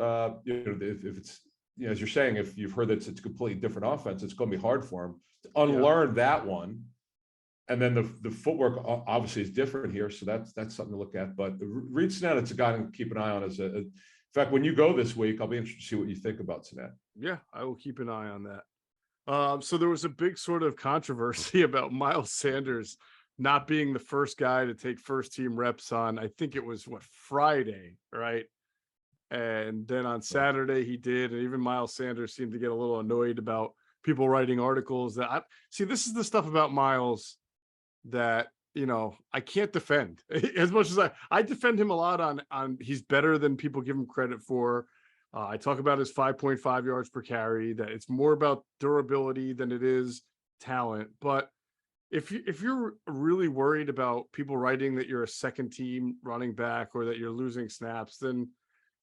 If it's, as you're saying, if you've heard that it's a completely different offense, it's going to be hard for him to unlearn that one. And then the footwork obviously is different here, so that's something to look at. But Reed Sinnett, it's a guy to keep an eye on. In fact, when you go this week, I'll be interested to see what you think about Sinnett. Yeah, I will keep an eye on that. So there was a big sort of controversy about Miles Sanders not being the first guy to take first team reps on, I think it was Friday, right? And then on Saturday he did, and even Miles Sanders seemed to get a little annoyed about people writing articles that this is the stuff about Miles that, I can't defend as much as I defend him a lot on he's better than people give him credit for. I talk about his 5.5 yards per carry, that it's more about durability than it is talent. But if you're really worried about people writing that you're a second team running back or that you're losing snaps, then,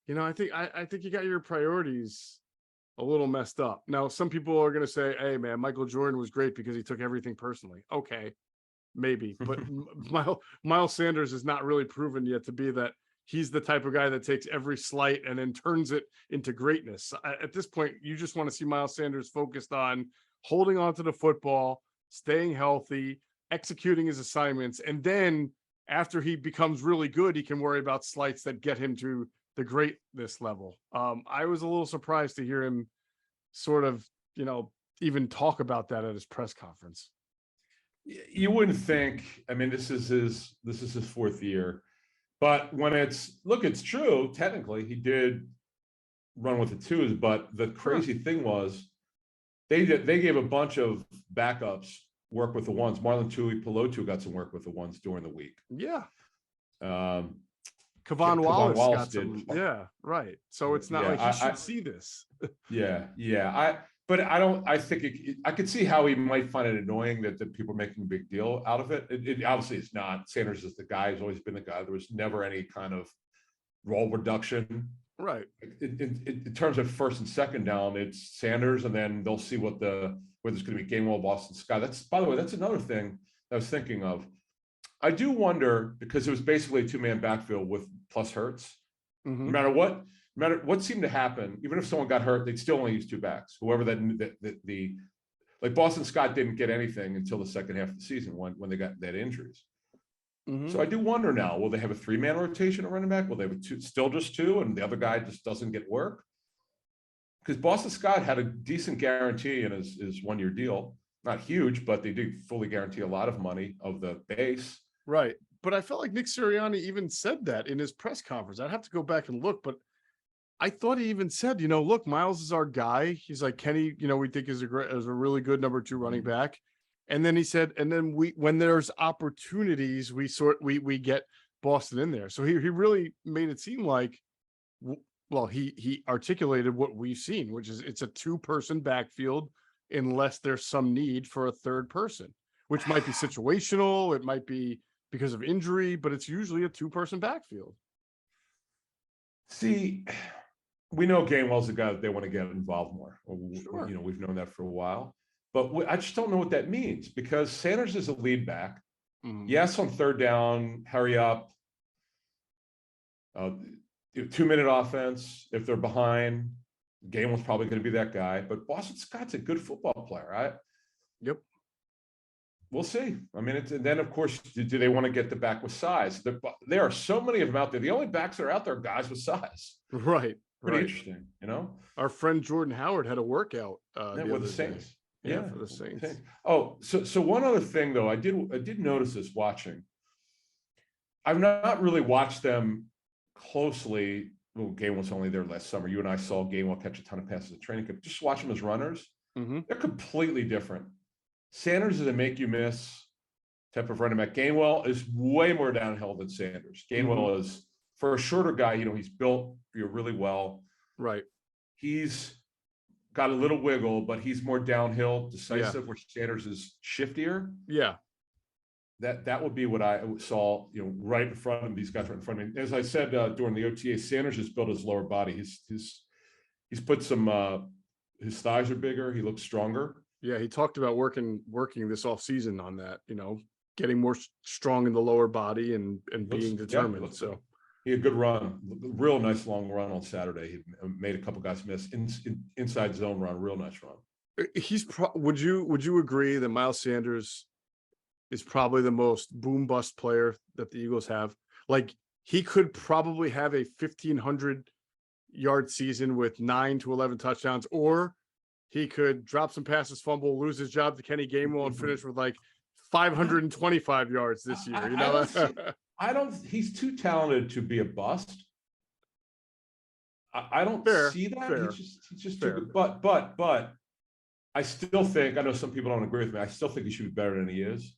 I think you got your priorities a little messed up. Now, some people are going to say, hey man, Michael Jordan was great because he took everything personally. Okay, maybe, but Miles Sanders is not really proven yet to be that. He's the type of guy that takes every slight and then turns it into greatness. At this point, you just want to see Miles Sanders focused on holding on to the football, staying healthy, executing his assignments. And then after he becomes really good, he can worry about slights that get him to the greatness level. I was a little surprised to hear him sort of, even talk about that at his press conference. You wouldn't think, I mean, this is his 4th year. But when it's true, technically he did run with the 2s, but the crazy thing was they gave a bunch of backups work with the 1s. Marlon Tui, Pelotu got some work with the 1s during the week. Yeah. Kevon Wallace got some, yeah, right. So it's not like he should see this. I think I could see how he might find it annoying that people are making a big deal out of it. It obviously is not. Sanders is the guy. He's always been the guy. There was never any kind of role reduction. Right. In terms of first and second down, it's Sanders, and then they'll see whether there's going to be Gainwell, Boston Scott. By the way, that's another thing I was thinking of. I do wonder, because it was basically a 2-man backfield with plus Hurts. No matter what seemed to happen, even if someone got hurt, they'd still only use 2 backs. Whoever like Boston Scott didn't get anything until the second half of the season when they got that injuries. So I do wonder now, will they have a 3-man rotation at running back? Will they have still just 2 and the other guy just doesn't get work? Because Boston Scott had a decent guarantee in his 1-year deal. Not huge, but they did fully guarantee a lot of money of the base. Right. But I felt like Nick Sirianni even said that in his press conference. I'd have to go back and look, but I thought he even said, look, Miles is our guy. He's like, Kenny, we think is a really good number 2 running back. And then he said, and then when there's opportunities, we get Boston in there. So he really made it seem like, well, he articulated what we've seen, which is it's a 2-person backfield unless there's some need for a 3rd person, which might be situational. It might be because of injury, but it's usually a 2-person backfield. See, we know Gainwell's the guy that they want to get involved more. Sure. We've known that for a while, but I just don't know what that means, because Sanders is a lead back. Yes, on 3rd down, hurry up. 2-minute offense. If they're behind, Gainwell's probably going to be that guy. But Boston Scott's a good football player, right? Yep. we'll see. I mean, and then of course, do they want to get the back with size? There are so many of them out there. The only backs that are out there are guys with size. Right. Pretty Right. interesting, you know. Our friend Jordan Howard had a workout the With other the Saints. day. Yeah, For the Saints. Oh, so one other thing though, I did notice this watching. I've not really watched them closely. Well, Gainwell was only there last summer. You and I saw Gainwell catch a ton of passes at training camp. Just watch them as runners. They're completely different. Sanders is a make you miss type of running back. Gainwell is way more downhill than Sanders. Gainwell is, for a shorter guy, you know, he's built really well. Right. He's got a little wiggle, but he's more downhill, decisive, where Sanders is shiftier. Yeah. That would be what I saw, you know, right in front of these guys right in front of me. As I said during the OTA, Sanders has built his lower body. He's put some his thighs are bigger. He looks stronger. Yeah, he talked about working this off season on that, you know, getting more strong in the lower body and being determined. So he had a good run, real nice long run on Saturday. He made a couple guys miss inside zone run, real nice run. Would you agree that Miles Sanders is probably the most boom bust player that the Eagles have? Like, he could probably have a 1,500-yard season with 9 to 11 touchdowns, or he could drop some passes, fumble, lose his job to Kenny Gainwell, and finish with like 525 yards this year. You know, he's too talented to be a bust. I don't see that. Fair. He's just too good. But I still think, I know some people don't agree with me, I still think he should be better than he is.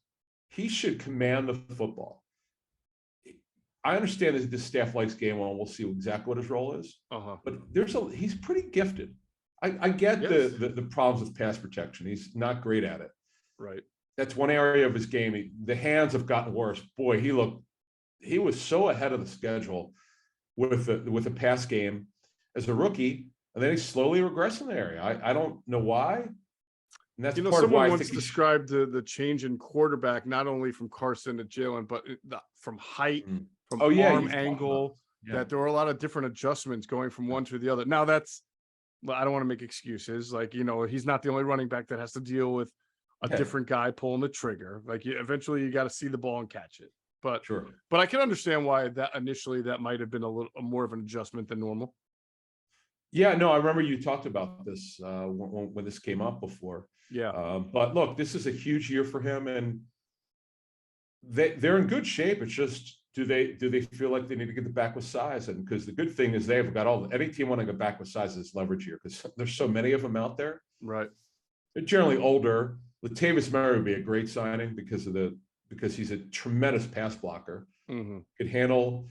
He should command the football. I understand that the staff likes Gainwell, and we'll see exactly what his role is. But he's pretty gifted. I get the problems with pass protection. He's not great at it. Right. That's one area of his game. The hands have gotten worse. Boy, he was so ahead of the schedule with the pass game as a rookie, and then he slowly regressed in the area. I don't know why. And that's part of why someone once described the change in quarterback, not only from Carson to Jalen, but from height, from arm angle, that there were a lot of different adjustments going from one to the other. Now I don't want to make excuses. Like, you know, he's not the only running back that has to deal with a different guy pulling the trigger. Like, eventually you got to see the ball and catch it. But but I can understand why that initially that might have been a little more of an adjustment than normal. Yeah, no, I remember you talked about this when this came up before. Yeah. But look, this is a huge year for him, and they're in good shape. It's just, do they feel like they need to get the back with size? And because the good thing is they've got any team wanting a back with size is leverage here, because there's so many of them out there. Right. They're generally older. Latavius Murray would be a great signing because he's a tremendous pass blocker. Could handle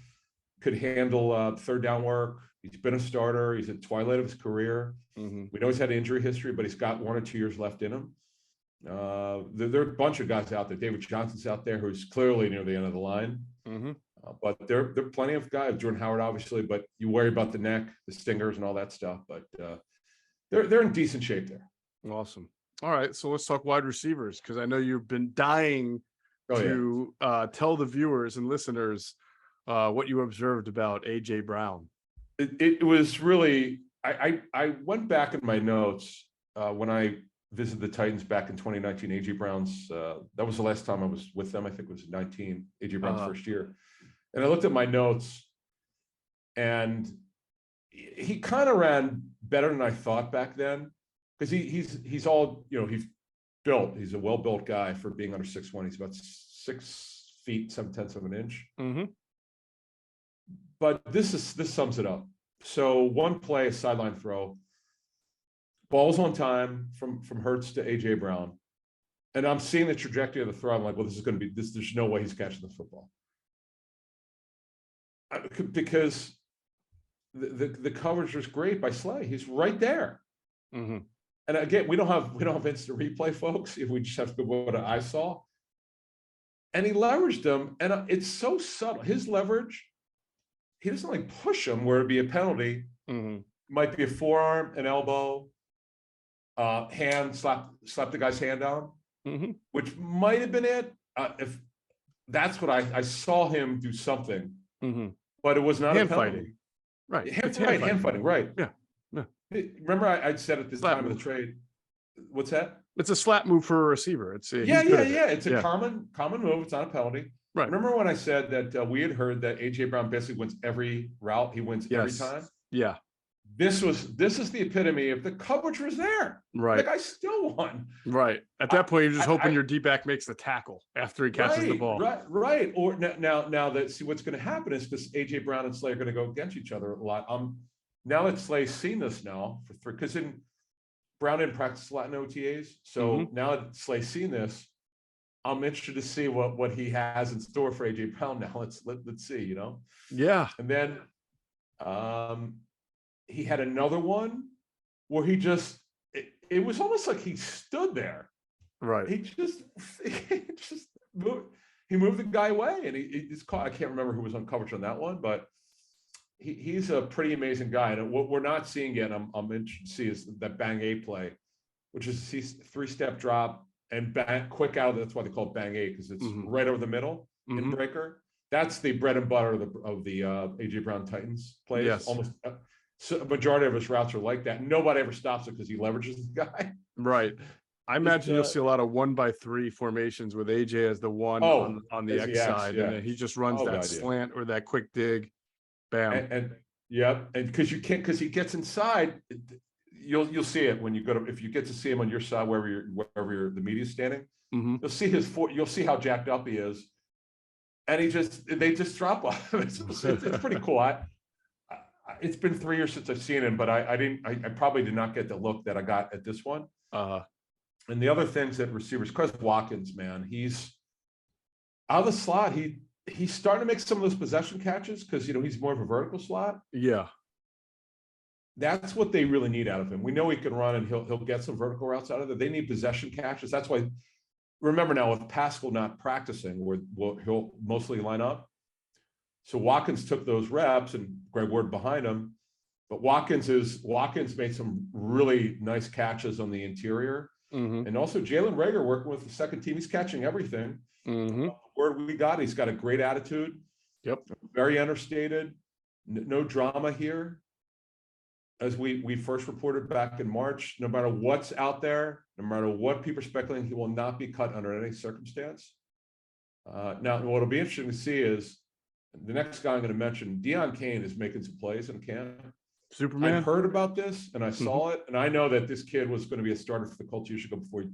third down work. He's been a starter. He's at twilight of his career. We know he's had injury history, but he's got 1 or 2 years left in him. There are a bunch of guys out there. David Johnson's out there, who's clearly near the end of the line. But there are plenty of guys. Jordan Howard, obviously, but you worry about the neck, the stingers, and all that stuff. But they're in decent shape there. Awesome. All right, so let's talk wide receivers, because I know you've been dying to tell the viewers and listeners what you observed about AJ Brown. It was really, I went back in my notes when I visited the Titans back in 2019. AJ Brown's that was the last time I was with them. I think it was 19, AJ Brown's first year. And I looked at my notes, and he kind of ran better than I thought back then, because he's all, you know, he's built. He's a well-built guy for being under 6'1". He's about 6 feet 7/10 of an inch. But this sums it up. So one play, a sideline throw, ball's on time from Hurts to AJ Brown, and I'm seeing the trajectory of the throw. I'm like, well, this is going to be this. There's no way he's catching the football, because the coverage was great by Slay. He's right there. And again, we don't have instant replay, folks. If we just have to go what I saw, and he leveraged them, and it's so subtle. His leverage. He doesn't like push him where it'd be a penalty. Might be a forearm, an elbow, hand, slap the guy's hand down, which might have been it. If that's what I saw him do something, but it was not hand a penalty. fighting. Right. Hand fighting. Right. Yeah. Remember, I'd said at this time of the trade. What's that? It's a slap move for a receiver. It's Yeah, he's good yeah, at it. yeah. It's a common move. It's not a penalty. Right. Remember when I said that we had heard that AJ Brown basically wins every route? He wins every time. Yeah. This is the epitome. If the coverage was there, the Right. guy still won. Right. At that point, you're just hoping your D-back makes the tackle after he catches the ball. Right. Or now that see what's going to happen is because AJ Brown and Slay are going to go against each other a lot. Now that Slay's seen this now for three, because Brown didn't practice a lot in OTAs, so now that Slay's seen this, I'm interested to see what he has in store for AJ Brown now. Let's see, you know. Yeah. And then he had another one where he just it was almost like he stood there. Right. He just moved. He moved the guy away, and he's caught. I can't remember who was on coverage on that one, but he's a pretty amazing guy. And what we're not seeing yet, I'm interested to see is that bang eight play, which is three-step drop and bang quick out. That's why they call it bang eight, because it's right over the middle in breaker. That's the bread and butter of the AJ Brown Titans plays. Yes. Almost so a majority of his routes are like that. Nobody ever stops it because he leverages the guy. Right. I imagine you'll see a lot of 1-by-3 formations with AJ as the one on the X side, and then he just runs that slant or that quick dig. Bam. And because he gets inside, you'll see it when you go to, if you get to see him on your side, wherever the media's standing, you'll see how jacked up he is, and they just drop off. It's pretty cool. It's been 3 years since I've seen him, but I probably did not get the look that I got at this one. And the other things that receivers, Chris Watkins, man, he's out of the slot. He's starting to make some of those possession catches because, he's more of a vertical slot. Yeah. That's what they really need out of him. We know he can run, and he'll get some vertical routes out of it. They need possession catches. That's why, remember now, with Pascal not practicing, he'll mostly line up. So Watkins took those reps, and Greg Ward behind him. But Watkins made some really nice catches on the interior. And also Jalen Reagor working with the second team. He's catching everything. The word we got, he's got a great attitude. Yep. Very understated. No drama here. As we first reported back in March, no matter what's out there, no matter what people are speculating, he will not be cut under any circumstance. Now, what'll be interesting to see is the next guy I'm going to mention, Deion Kane, is making some plays in camp. Superman. I heard about this and I saw it, and I know that this kid was going to be a starter for the Colts years ago before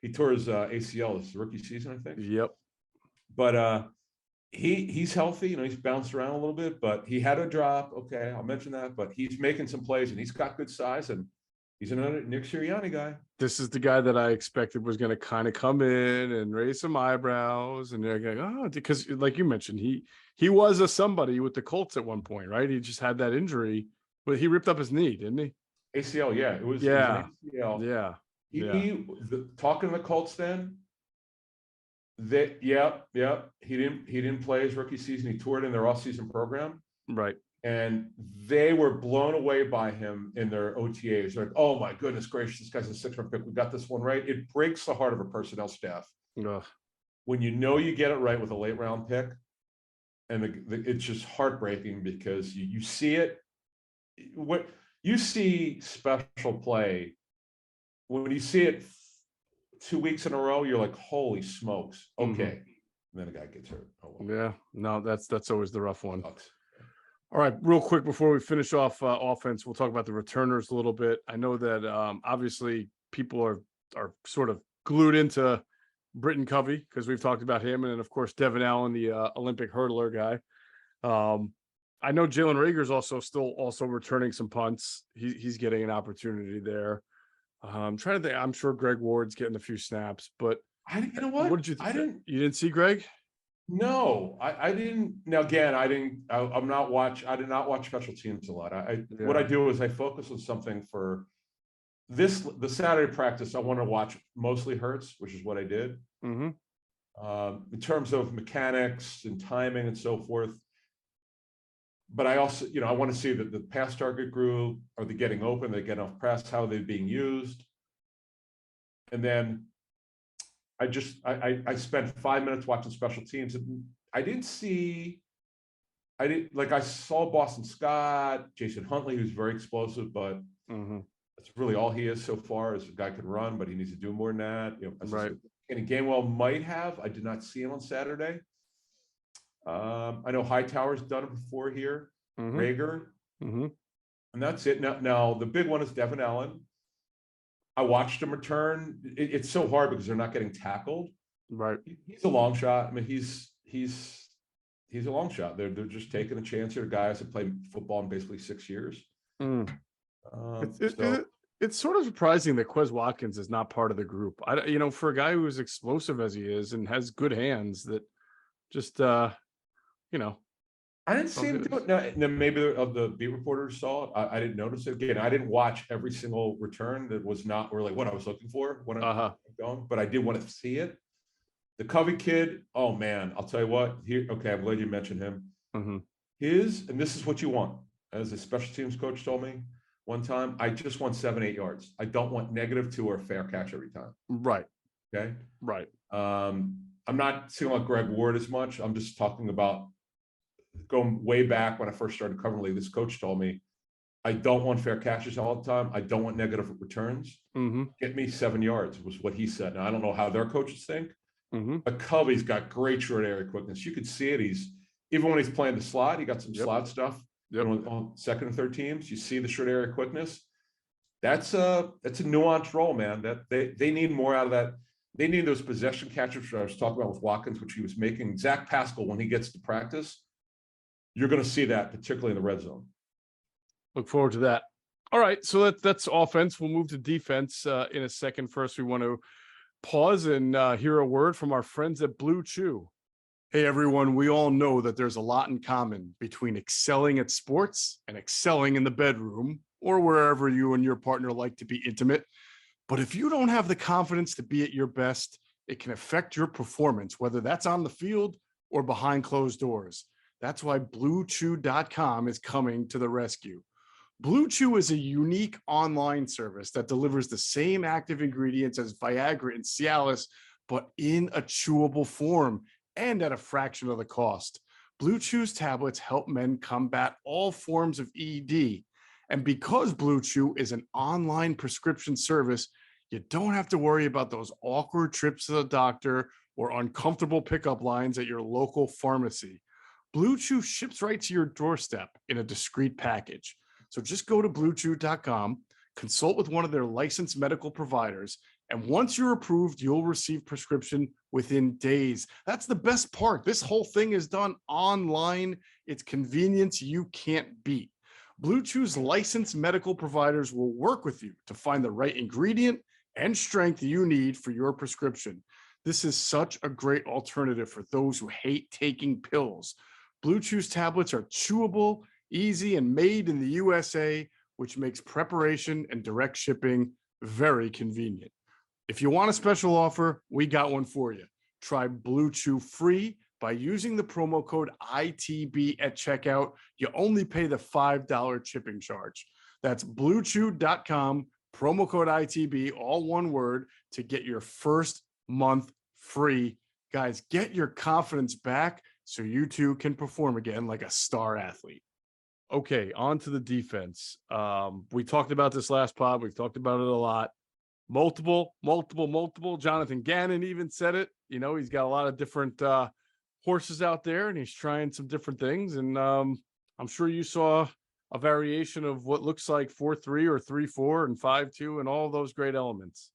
he tore his ACL this rookie season, I think. Yep. But he's healthy. He's bounced around a little bit, but he had a drop. Okay, I'll mention that. But he's making some plays, and he's got good size, and he's another Nick Sirianni guy. This is the guy that I expected was going to kind of come in and raise some eyebrows, and they're going, because like you mentioned, he was a somebody with the Colts at one point, right? He just had that injury. But he ripped up his knee, didn't he? ACL, yeah. It was an ACL. Yeah. Talking to the Colts then, he didn't play his rookie season. He toured in their off-season program. Right. And they were blown away by him in their OTAs. They're like, oh my goodness gracious, this guy's a 6th-round pick. We got this one right. It breaks the heart of a personnel staff. When you get it right with a late round pick, and it's just heartbreaking because you see it. What you see special play when you see it 2 weeks in a row, you're like, holy smokes. Okay. And then a guy gets hurt. Oh, well. Yeah, no, that's always the rough one. All right, real quick before we finish off offense, we'll talk about the returners a little bit. I know that obviously people are sort of glued into Britton Covey because we've talked about him, and then of course Devin Allen, the Olympic hurdler guy. I know Jalen Reagor's also returning some punts. He's getting an opportunity there. I'm trying to think. I'm sure Greg Ward's getting a few snaps, but you know what? What did you think? You didn't see Greg? No, I didn't. Now again, I did not watch special teams a lot. What I do is I focus on something for the Saturday practice. I want to watch mostly Hurts, which is what I did. In terms of mechanics and timing and so forth. But I also, I want to see that the pass target group, are they getting open? Are they getting off press? How are they being used? And then I spent 5 minutes watching special teams, and I saw Boston Scott, Jason Huntley, who's very explosive, but That's really all he is so far. Is a guy can run, but he needs to do more than that. Right. And Gainwell might have. I did not see him on Saturday. I know Hightower's done it before here. Mm-hmm. Rager. Mm-hmm. And that's it. Now the big one is Devin Allen. I watched him return. It's so hard because they're not getting tackled. Right. He's a long shot. I mean, he's a long shot. They're just taking a chance here. Guys that played football in basically 6 years. Mm. So It's sort of surprising that Quez Watkins is not part of the group. For a guy who is explosive as he is and has good hands, that just I didn't see him do it. Now maybe the beat reporters saw it. I didn't notice it. Again, I didn't watch every single return. That was not really what I was looking for when I'm going, but I did want to see it. The Covey kid, oh man, I'll tell you what. Okay, I'm glad you mentioned him. Mm-hmm. And this is what you want. As a special teams coach told me one time, I just want 7-8 yards. I don't want -2 or fair catch every time. Right. Okay. Right. I'm not singling out Greg Ward as much. I'm just talking about going way back when I first started covering the league. This coach told me, I don't want fair catches all the time. I don't want negative returns. Mm-hmm. Get me 7 yards was what he said. Now I don't know how their coaches think. Mm-hmm. But Covey's got great short area quickness. You could see it. Even when he's playing the slot, he got some slot stuff. On second and third teams, you see the short area quickness. That's a nuanced role, man. That they need more out of that. They need those possession catches, which I was talking about with Watkins, which he was making. Zach Pascal, when he gets to practice, you're going to see that, particularly in the red zone. Look forward to that. All right, so that's offense. We'll move to defense in a second. First, we want to pause and hear a word from our friends at Blue Chew. Hey, everyone, we all know that there's a lot in common between excelling at sports and excelling in the bedroom or wherever you and your partner like to be intimate. But if you don't have the confidence to be at your best, it can affect your performance, whether that's on the field or behind closed doors. That's why BlueChew.com is coming to the rescue. Blue Chew is a unique online service that delivers the same active ingredients as Viagra and Cialis, but in a chewable form and at a fraction of the cost. Blue Chew's tablets help men combat all forms of ED. And because Blue Chew is an online prescription service, you don't have to worry about those awkward trips to the doctor or uncomfortable pickup lines at your local pharmacy. Blue Chew ships right to your doorstep in a discreet package. So just go to bluechew.com, consult with one of their licensed medical providers, and once you're approved, you'll receive prescription within days. That's the best part. This whole thing is done online. It's convenience you can't beat. Blue Chew's licensed medical providers will work with you to find the right ingredient and strength you need for your prescription. This is such a great alternative for those who hate taking pills. Blue Chew's tablets are chewable, easy, and made in the USA, which makes preparation and direct shipping very convenient. If you want a special offer, we got one for you. Try Blue Chew free by using the promo code ITB at checkout. You only pay the $5 shipping charge. That's bluechew.com, promo code ITB, all one word, to get your first month free. Guys, get your confidence back so you too can perform again like a star athlete. Okay, on to the defense. We talked about this last pod. We've talked about it a lot. Multiple. Jonathan Gannon even said it. He's got a lot of different horses out there, and he's trying some different things. And I'm sure you saw a variation of what looks like 4-3 or 3-4 and 5-2 and all those great elements.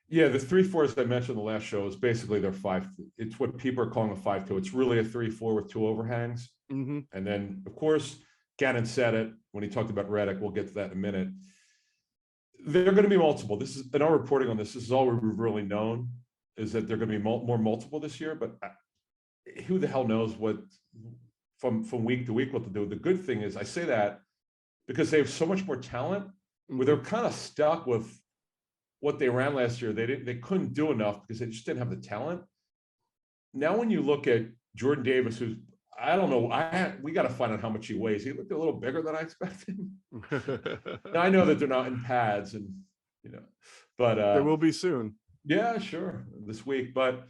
Yeah, the 3-4, as I mentioned in the last show, is basically their 5. It's what people are calling a 5-2. It's really a 3-4 with 2 overhangs. Mm-hmm. And then, of course, Gannon said it when he talked about Reddick. We'll get to that in a minute. They're going to be multiple. This is, in our reporting on this is all we've really known, is that they're going to be more multiple this year. But who the hell knows what from week to week what to do. The good thing is, I say that because they have so much more talent, where they're kind of stuck with what they ran last year. They couldn't do enough because they just didn't have the talent. Now, when you look at Jordan Davis, who's, I don't know, we got to find out how much he weighs. He looked a little bigger than I expected. Now, I know that they're not in pads, and but they will be soon. Yeah, sure, this week. But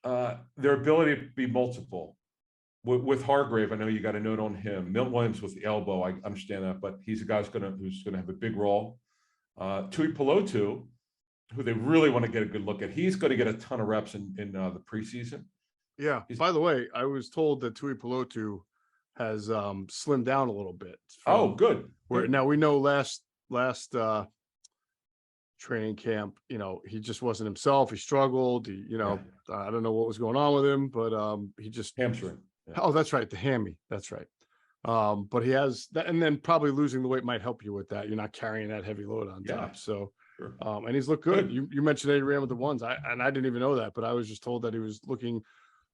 their ability to be multiple with Hargrave, I know you got a note on him. Milt Williams with the elbow, I understand that, but he's a guy who's gonna have a big role. Tui Pelotu, who they really want to get a good look at. He's going to get a ton of reps in the preseason. Yeah. By the way, I was told that Tui Pelotu has slimmed down a little bit. Good. Now we know last training camp, he just wasn't himself. He struggled. I don't know what was going on with him, but he just hamstring. Yeah. Oh, that's right, the hammy. That's right. But he has that, and then probably losing the weight might help you with that. You're not carrying that heavy load on top. So, sure. And he's looked good. You mentioned that he ran with the ones. I didn't even know that, but I was just told that he was looking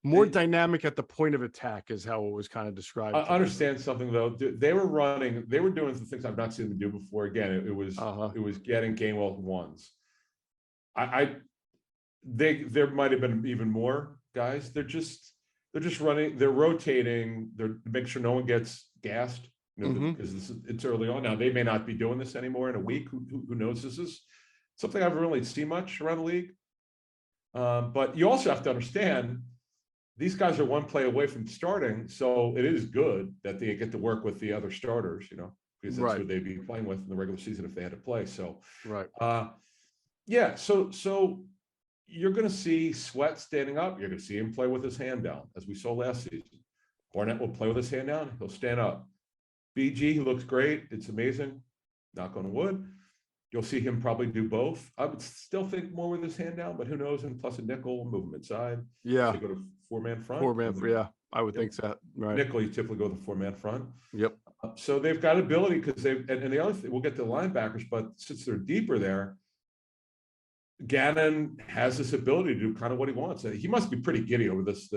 more dynamic at the point of attack, is how it was kind of described. I understand something though. They were doing some things I've not seen them do before. Again, it was getting Gainwell ones. There might have been even more guys. They're just running. They're rotating. They're make sure no one gets gassed. Because it's early on now. They may not be doing this anymore in a week. Who knows? This is something I haven't really seen much around the league. But you also have to understand, these guys are one play away from starting, so it is good that they get to work with the other starters, because that's who they'd be playing with in the regular season if they had to play. So, so you're going to see Sweat standing up. You're going to see him play with his hand down, as we saw last season. Barnett will play with his hand down. He'll stand up. BG, he looks great. It's amazing. Knock on wood. You'll see him probably do both. I would still think more with his hand down, but who knows? And plus a nickel, move him inside. Yeah. So go to four-man front. Yeah, I would think so. Right. Nickel, you typically go with the four-man front. Yep. So they've got ability because and the other thing, we'll get to the linebackers, but since they're deeper there, Gannon has this ability to do kind of what he wants. He must be pretty giddy over this.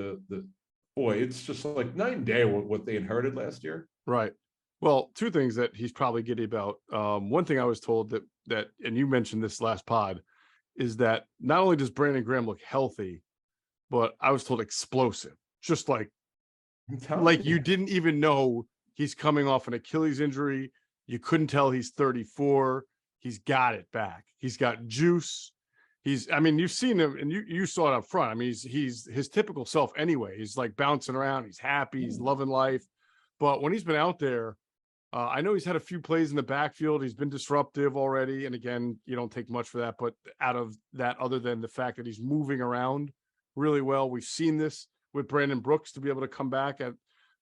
Boy, it's just like night and day what they inherited last year. Right. Well, two things that he's probably giddy about. One thing I was told that, and you mentioned this last pod, is that not only does Brandon Graham look healthy, but I was told explosive. Just like you didn't even know he's coming off an Achilles injury. You couldn't tell he's 34. He's got it back. He's got juice. You've seen him, and you saw it up front. He's his typical self anyway. He's like bouncing around. He's happy. He's loving life. But when he's been out there, I know he's had a few plays in the backfield. He's been disruptive already. And again, you don't take much for that. But out of that, other than the fact that he's moving around really well, we've seen this with Brandon Brooks to be able to come back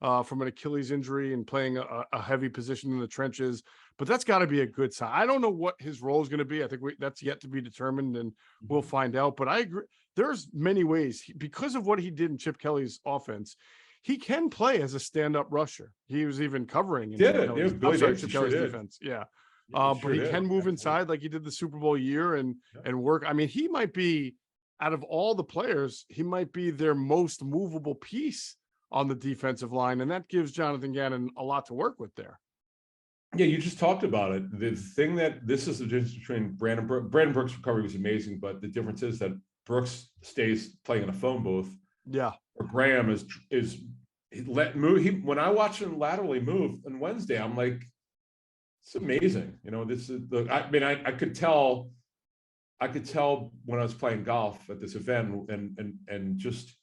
from an Achilles injury and playing a heavy position in the trenches. But that's got to be a good sign. I don't know what his role is going to be. I think that's yet to be determined, and we'll find out. But I agree. There's many ways, because of what he did in Chip Kelly's offense, he can play as a stand-up rusher. He was even covering Chip Kelly's defense. Yeah. But he can move inside like he did the Super Bowl year and work. He might be, out of all the players, he might be their most movable piece on the defensive line. And that gives Jonathan Gannon a lot to work with there. Yeah, you just talked about it. The thing that this is the difference between Brandon Brooks' recovery was amazing, but the difference is that Brooks stays playing in a phone booth. Yeah. Or Graham is let move. When I watch him laterally move on Wednesday, I'm like, it's amazing. This is I could tell when I was playing golf at this event and just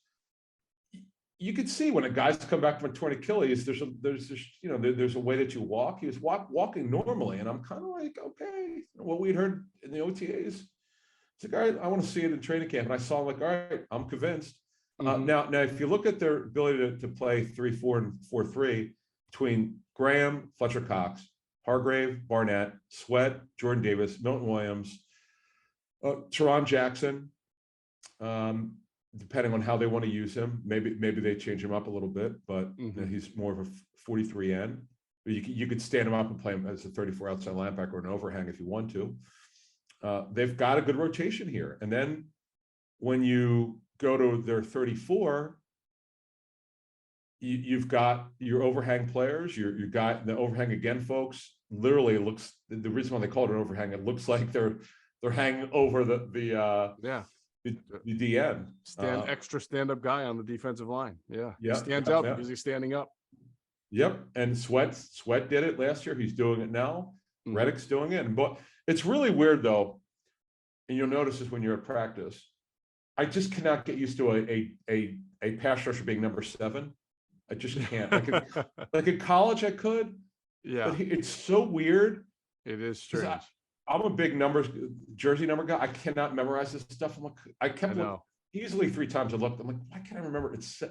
you could see when a guy's come back from a torn Achilles, there's a way that you walk. He was walking normally, and I'm kind of like, okay, what we'd heard in the OTAs. It's like, all right, I want to see it in training camp, and I saw him like, all right, I'm convinced. Now, if you look at their ability to play 3-4 and 4-3 between Graham, Fletcher Cox, Hargrave, Barnett, Sweat, Jordan Davis, Milton Williams, Teron Jackson, depending on how they want to use him, maybe they change him up a little bit, but he's more of a 43 end. You could stand him up and play him as a 34 outside linebacker or an overhang if you want to. They've got a good rotation here. And then when you go to their 34, you've got your overhang players. You got the overhang again, folks. Literally, it looks, the reason why they call it an overhang, it looks like they're hanging over the DN. Extra stand-up guy on the defensive line. Yeah. He stands out because he's standing up. Yep. And Sweat did it last year. He's doing it now. Reddick's doing it. But it's really weird though. And you'll notice this when you're at practice. I just cannot get used to a pass rusher being number 7. I just can't. Like in college I could. Yeah. But it's so weird. It is strange. I'm a big numbers jersey number guy. I cannot memorize this stuff. I'm like, I kept looking easily 3 times. I looked. I'm like, why can't I remember? It's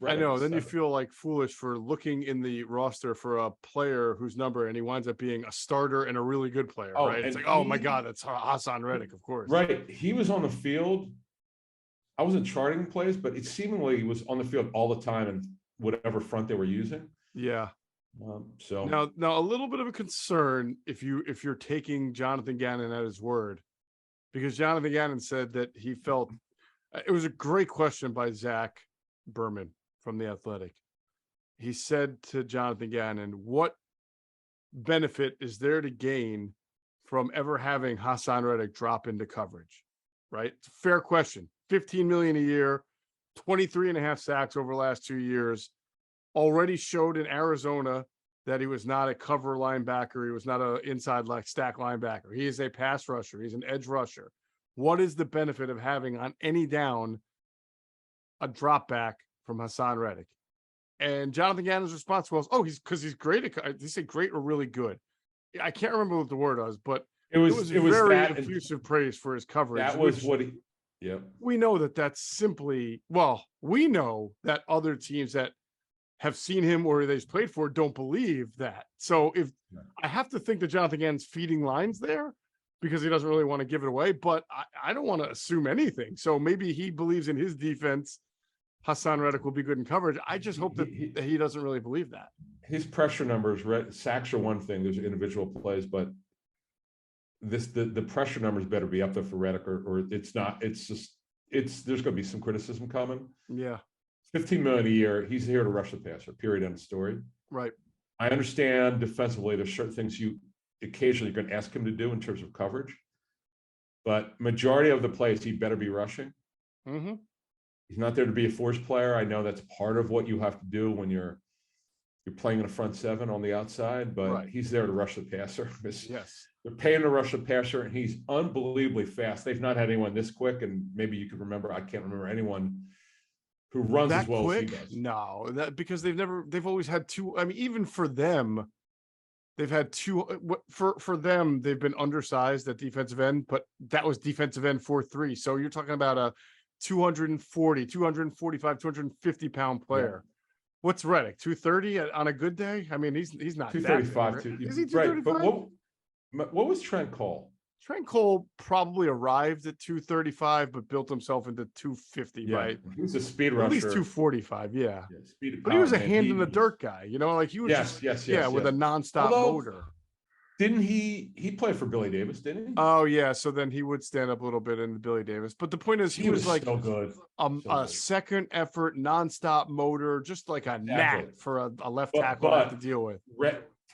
I know. Then you feel like foolish for looking in the roster for a player whose number, and he winds up being a starter and a really good player, right? It's like, oh my God, that's Hassan Reddick, of course. Right. He was on the field. I wasn't charting plays, but it seemingly was on the field all the time and whatever front they were using. Yeah. So now a little bit of a concern if you're taking Jonathan Gannon at his word, because Jonathan Gannon said that he felt it was a great question by Zach Berman from The Athletic. He said to Jonathan Gannon, what benefit is there to gain from ever having Hassan Reddick drop into coverage? Right? It's a fair question. 15 million a year, 23 and a half sacks over the last 2 years. Already showed in Arizona that he was not a cover linebacker. He was not an inside like stack linebacker. He is a pass rusher. He's an edge rusher. What is the benefit of having on any down a drop back from Hassan Reddick? And Jonathan Gannon's response was, "Oh, he's great. Did he say great or really good? I can't remember what the word was, but it was very effusive praise for his coverage. That was what he. Yeah, we know that that's simply we know that other teams that have seen him or they've played for don't believe that. So if I have to think that Jonathan Gannon's feeding lines there because he doesn't really want to give it away, but I don't want to assume anything. So maybe he believes in his defense. Hassan Reddick will be good in coverage. I just hope that he doesn't really believe that. His pressure numbers, sacks are one thing. There's individual plays, but the pressure numbers better be up there for Reddick or it's not. It's just there's going to be some criticism coming. Yeah. 15 million a year. He's here to rush the passer, period, end of story. Right. I understand defensively, there's certain things you occasionally you're going to ask him to do in terms of coverage, but majority of the plays, he better be rushing. Mm-hmm. He's not there to be a force player. I know that's part of what you have to do when you're playing in a front seven on the outside, but he's there to rush the passer. Yes. They're paying to rush the passer, and he's unbelievably fast. They've not had anyone this quick, and maybe you can remember, I can't remember anyone who runs that as well quick? as he does. No, because they've always had two. I mean, even for them, they've had two. For them, they've been undersized at defensive end, but that was defensive end 4-3. So you're talking about a 240, 245, 250 pound player. Yeah. What's Reddick? 230 on a good day? I mean, he's not 235. That big, right? Is he 235? Right, but what was Trent Cole? Trent Cole probably arrived at 235, but built himself into 250, right? He was a speed rusher. At least 245, yeah. Speed but he was a hand in the dirt guy, like he was yes, with a nonstop motor. Didn't he played for Billy Davis, didn't he? Oh, yeah. So then he would stand up a little bit in Billy Davis. But the point is he was like so good. A second effort, nonstop motor, just like a gnat for a left tackle to have to deal with.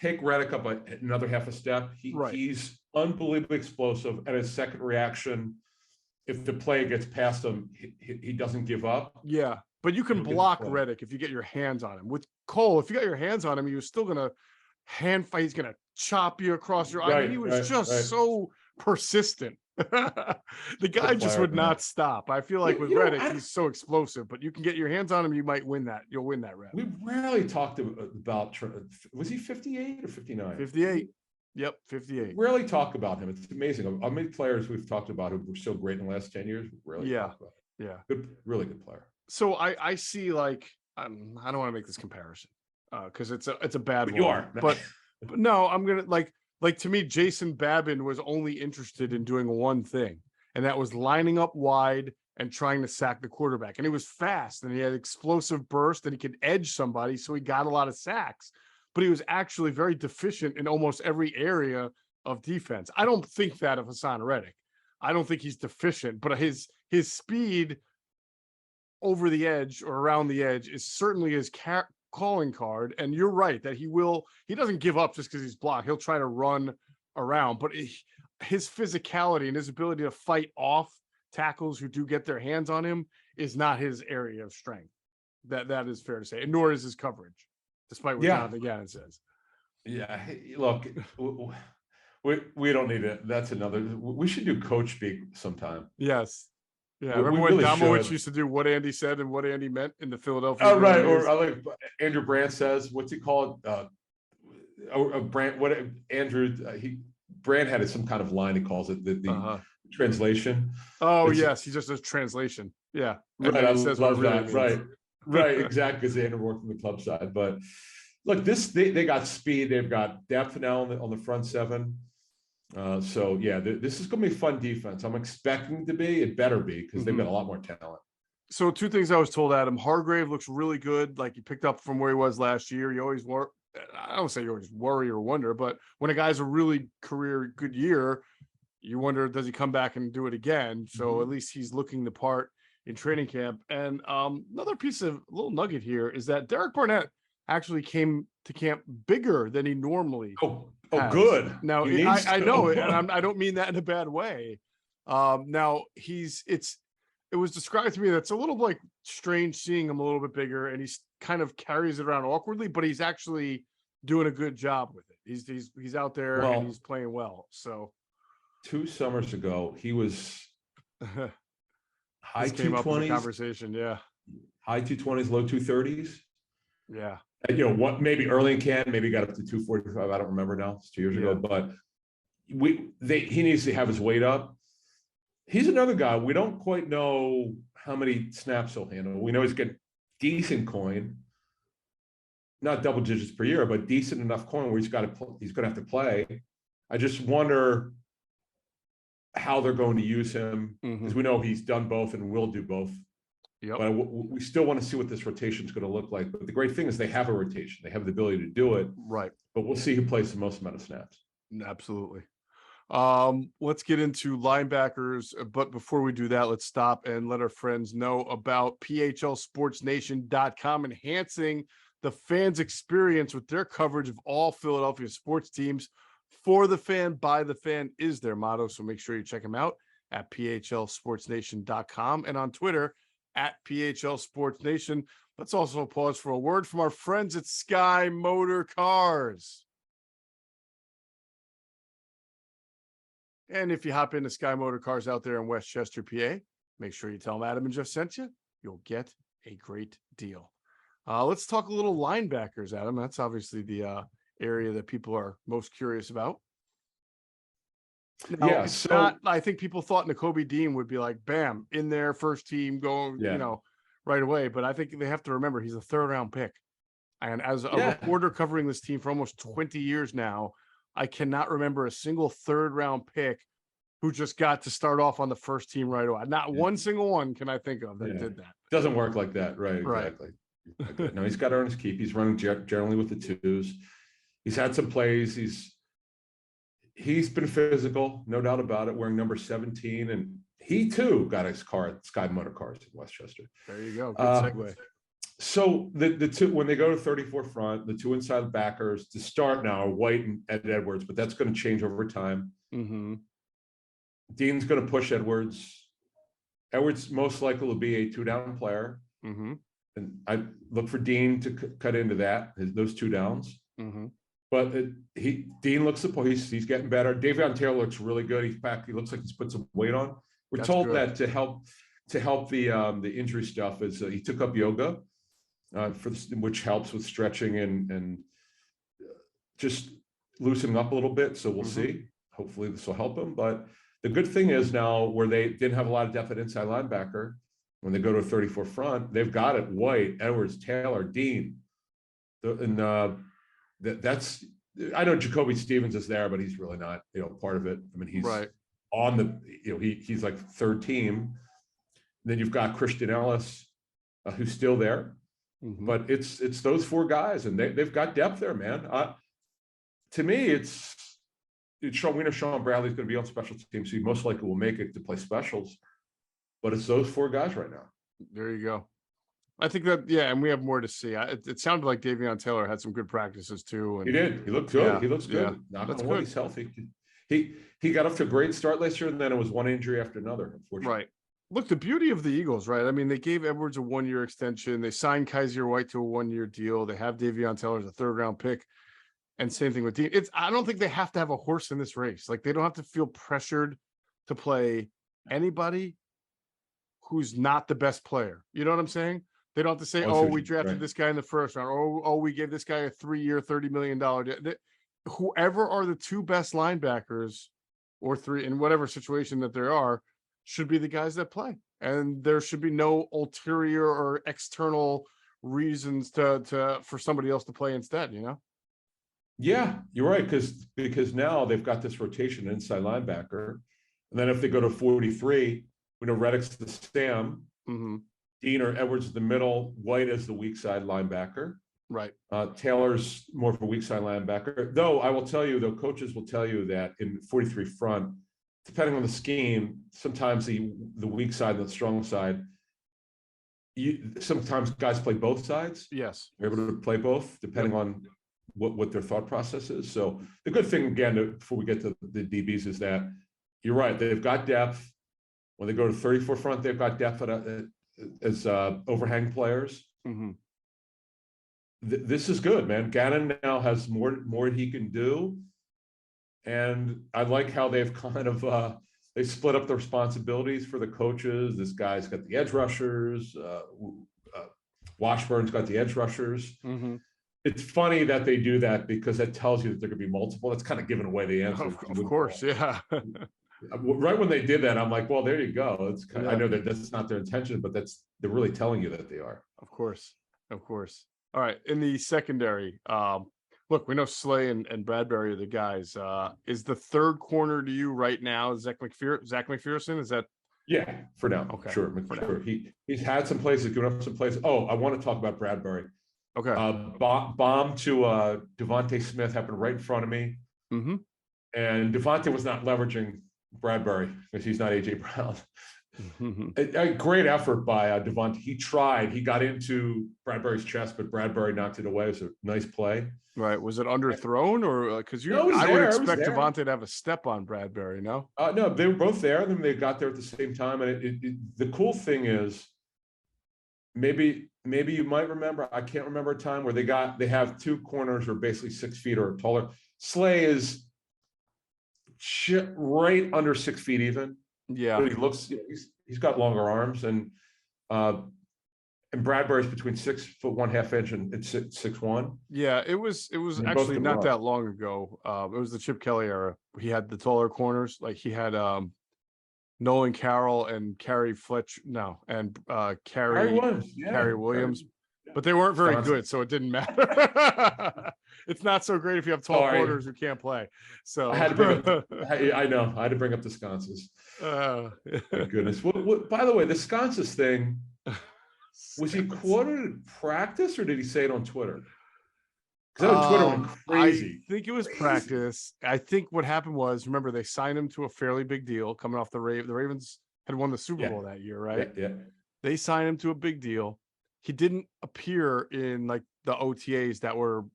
Take Reddick up another half a step. He's unbelievably explosive. And his second reaction, if the play gets past him, he doesn't give up. Yeah. But you can block Reddick if you get your hands on him. With Cole, if you got your hands on him, he was still going to hand fight. He's going to chop you across your eye. I mean, he was so persistent. The guy just would not stop. I feel like with Reddick, he's so explosive, but you can get your hands on him, you might win that. You'll win that round. We rarely talked about, was he 58 or 59? 58. Yep, 58. Rarely talk about him. It's amazing. How many players we've talked about who were so great in the last 10 years? Rarely talk about him. Yeah. Good, really good player. So I see I don't want to make this comparison because it's a bad one. You are. But no, I'm going to like to me, Jason Babin was only interested in doing one thing, and that was lining up wide and trying to sack the quarterback. And he was fast and he had explosive burst and he could edge somebody. So he got a lot of sacks, but he was actually very deficient in almost every area of defense. I don't think that of Hassan Reddick. I don't think he's deficient, but his speed over the edge or around the edge is certainly his calling card. And you're right that he doesn't give up just because he's blocked. He'll try to run around, but his physicality and his ability to fight off tackles who do get their hands on him is not his area of strength. That is fair to say, and nor is his coverage, despite what Jonathan Gannon says. Yeah, look, we don't need it. That's another. We should do coach speak sometime. Yes. Yeah, remember when Domowitch used to do what Andy said and what Andy meant in the Philadelphia? Oh, right. Or I like Andrew Brandt says, what's he called? Brandt, what Andrew, Brand had some kind of line. He calls it the translation. Oh, yes. He just does translation. Yeah. And Right. then I he says what it love really that. means. Right. Right. Exactly. Because Xander worked on the club side. But look, they got speed. They've got depth now on the front seven. So, yeah, this is going to be fun defense. I'm expecting to be. It better be because they've got a lot more talent. So 2 things I was told, Adam. Hargrave looks really good. Like he picked up from where he was last year. You always I don't say you always worry or wonder, but when a guy's a really career good year, you wonder, does he come back and do it again? So at least he's looking the part in training camp. And another piece of little nugget here is that Derek Barnett actually came to camp bigger than he normally has. Good. Now I know it, and I don't mean that in a bad way. Now it was described to me that's a little like strange seeing him a little bit bigger, and he's kind of carries it around awkwardly, but he's actually doing a good job with it. He's out there and he's playing well. So 2 summers ago, he was high came up in the 220s conversation. Yeah. High 220s, low 230s. Yeah. And, what maybe early in camp, maybe got up to 245. I don't remember now. It's 2 years ago, but he needs to have his weight up. He's another guy. We don't quite know how many snaps he'll handle. We know he's got decent coin, not double digits per year, but decent enough coin where he's going to have to play. I just wonder how they're going to use him because we know he's done both and will do both. Yep. But we still want to see what this rotation is going to look like. But the great thing is they have a rotation. They have the ability to do it. Right. But we'll see who plays the most amount of snaps. Absolutely. Let's get into linebackers. But before we do that, let's stop and let our friends know about PHLSportsNation.com, enhancing the fans' experience with their coverage of all Philadelphia sports teams. For the fan, by the fan is their motto. So make sure you check them out at PHLSportsNation.com and on Twitter at PHLSportsNation. Let's also pause for a word from our friends at Sky Motor Cars. And if you hop into Sky Motor Cars out there in Westchester, PA, make sure you tell them Adam and Geoff sent you. You'll get a great deal. Let's talk a little linebackers, Adam. That's obviously the area that people are most curious about. Now, I think people thought Nakobe Dean would be like, bam, in there, first team, going, right away. But I think they have to remember he's a 3rd-round pick. And as a reporter covering this team for almost 20 years now, I cannot remember a single 3rd-round pick who just got to start off on the first team right away. Not one single one can I think of that did that. Doesn't work like that. Right. Exactly. Right. No, he's got to earn his keep. He's running generally with the 2s. He's had some plays. He's been physical, no doubt about it, wearing number 17. And he too got his car at Sky Motor Cars in Westchester. There you go. Good segue. So the 2, when they go to 34 front, the 2 inside backers to start now are White and Edwards, but that's going to change over time. Dean's going to push Edwards. Edwards most likely will be a 2-down player. And I look for Dean to cut into those 2 downs. But Dean looks he's getting better. Davion Taylor looks really good. He's back. He looks like he's put some weight on. We're told that to help the injury stuff is he took up yoga, which helps with stretching and just loosening up a little bit. So we'll see. Hopefully this will help him. But the good thing is now where they didn't have a lot of depth at inside linebacker, when they go to a 34 front, they've got it. White, Edwards, Taylor, Dean. That's I know Jacoby Stevens is there, but he's really not, part of it. I mean, he's on the, he's like 3rd team. Then you've got Christian Ellis, who's still there, but it's those 4 guys, and they've got depth there, man. To me, we know Sean Bradley's going to be on special teams, so he most likely will make it to play specials. But it's those 4 guys right now. There you go. I think that, and we have more to see. It sounded like Davion Taylor had some good practices too. And he did. He looked good. Yeah, he looks good. Knock on wood, he's healthy. He got off to a great start last year, and then it was one injury after another, unfortunately. Right. Look, the beauty of the Eagles, right? I mean, they gave Edwards a 1-year extension. They signed Kaiser White to a 1-year deal. They have Davion Taylor as a 3rd-round pick. And same thing with Dean. I don't think they have to have a horse in this race. Like, they don't have to feel pressured to play anybody who's not the best player. You know what I'm saying? They don't have to say, we drafted this guy in the 1st round. Oh, we gave this guy a 3-year, $30 million. whoever are the two best linebackers or three in whatever situation that there are should be the guys that play. And there should be no ulterior or external reasons to for somebody else to play instead, you know? Yeah, you're right. Because now they've got this rotation inside linebacker. And then if they go to 43, we know Reddick's the Sam, Mm-hmm. Dean or Edwards is the middle, White is the weak side linebacker. Right. Taylor's more of a weak side linebacker. Though I will tell you, though, coaches will tell you that in 43 front, depending on the scheme, sometimes the weak side and the strong side, sometimes guys play both sides. Yes. They're able to play both depending on what their thought process is. So the good thing, again, before we get to the DBs, is that you're right. They've got depth. When they go to 34 front, they've got depth as overhang players. Mm-hmm. This is good, man. Gannon now has more he can do. And I like how they've kind of they split up the responsibilities for the coaches. This guy's got the edge rushers. Washburn's got the edge rushers. Mm-hmm. It's funny that they do that because that tells you that there could be multiple. That's kind of giving away the answer. Of course, yeah. Right when they did that, I'm like, well, there you go. It's kind of, I know that that's not their intention, but they're really telling you that they are. Of course. All right. In the secondary, look, we know Slay and Bradbury are the guys. Is the third corner to you right now Zach McPherson? Is that? Yeah, for now. Okay. Sure. Sure. He's had some places, given up some places. Oh, I want to talk about Bradbury. Okay. Bomb to Devontae Smith happened right in front of me. Mm-hmm. And Devontae was not leveraging Bradbury because he's not AJ Brown. A great effort by Devontae. He tried. He got into Bradbury's chest, but Bradbury knocked it away. It was a nice play. Right. Was it underthrown or because I would expect Devontae to have a step on Bradbury, no? No, they were both there. Then they got there at the same time. And the cool thing is, maybe you might remember, I can't remember a time where they have two corners who are basically 6 feet or taller. Slay is right under 6 feet even. Yeah. But he looks, he's got longer arms, and Bradbury's between 6 foot 1/2 inch and 6'1". Yeah, it was actually not that long ago. It was the Chip Kelly era. He had the taller corners, like he had Nolan Carroll and Carrie Williams, but they weren't very good, so it didn't matter. It's not so great if you have tall corners who can't play. So I had to bring up, I know I had to bring up the sconces. My goodness. By the way, the sconces thing, was he quoted in practice or did he say it on Twitter? Because on Twitter went crazy. I think it was practice. I think what happened was, remember, they signed him to a fairly big deal coming off the Ravens had won the Super Bowl that year, right? Yeah. They signed him to a big deal. He didn't appear in like the OTAs that were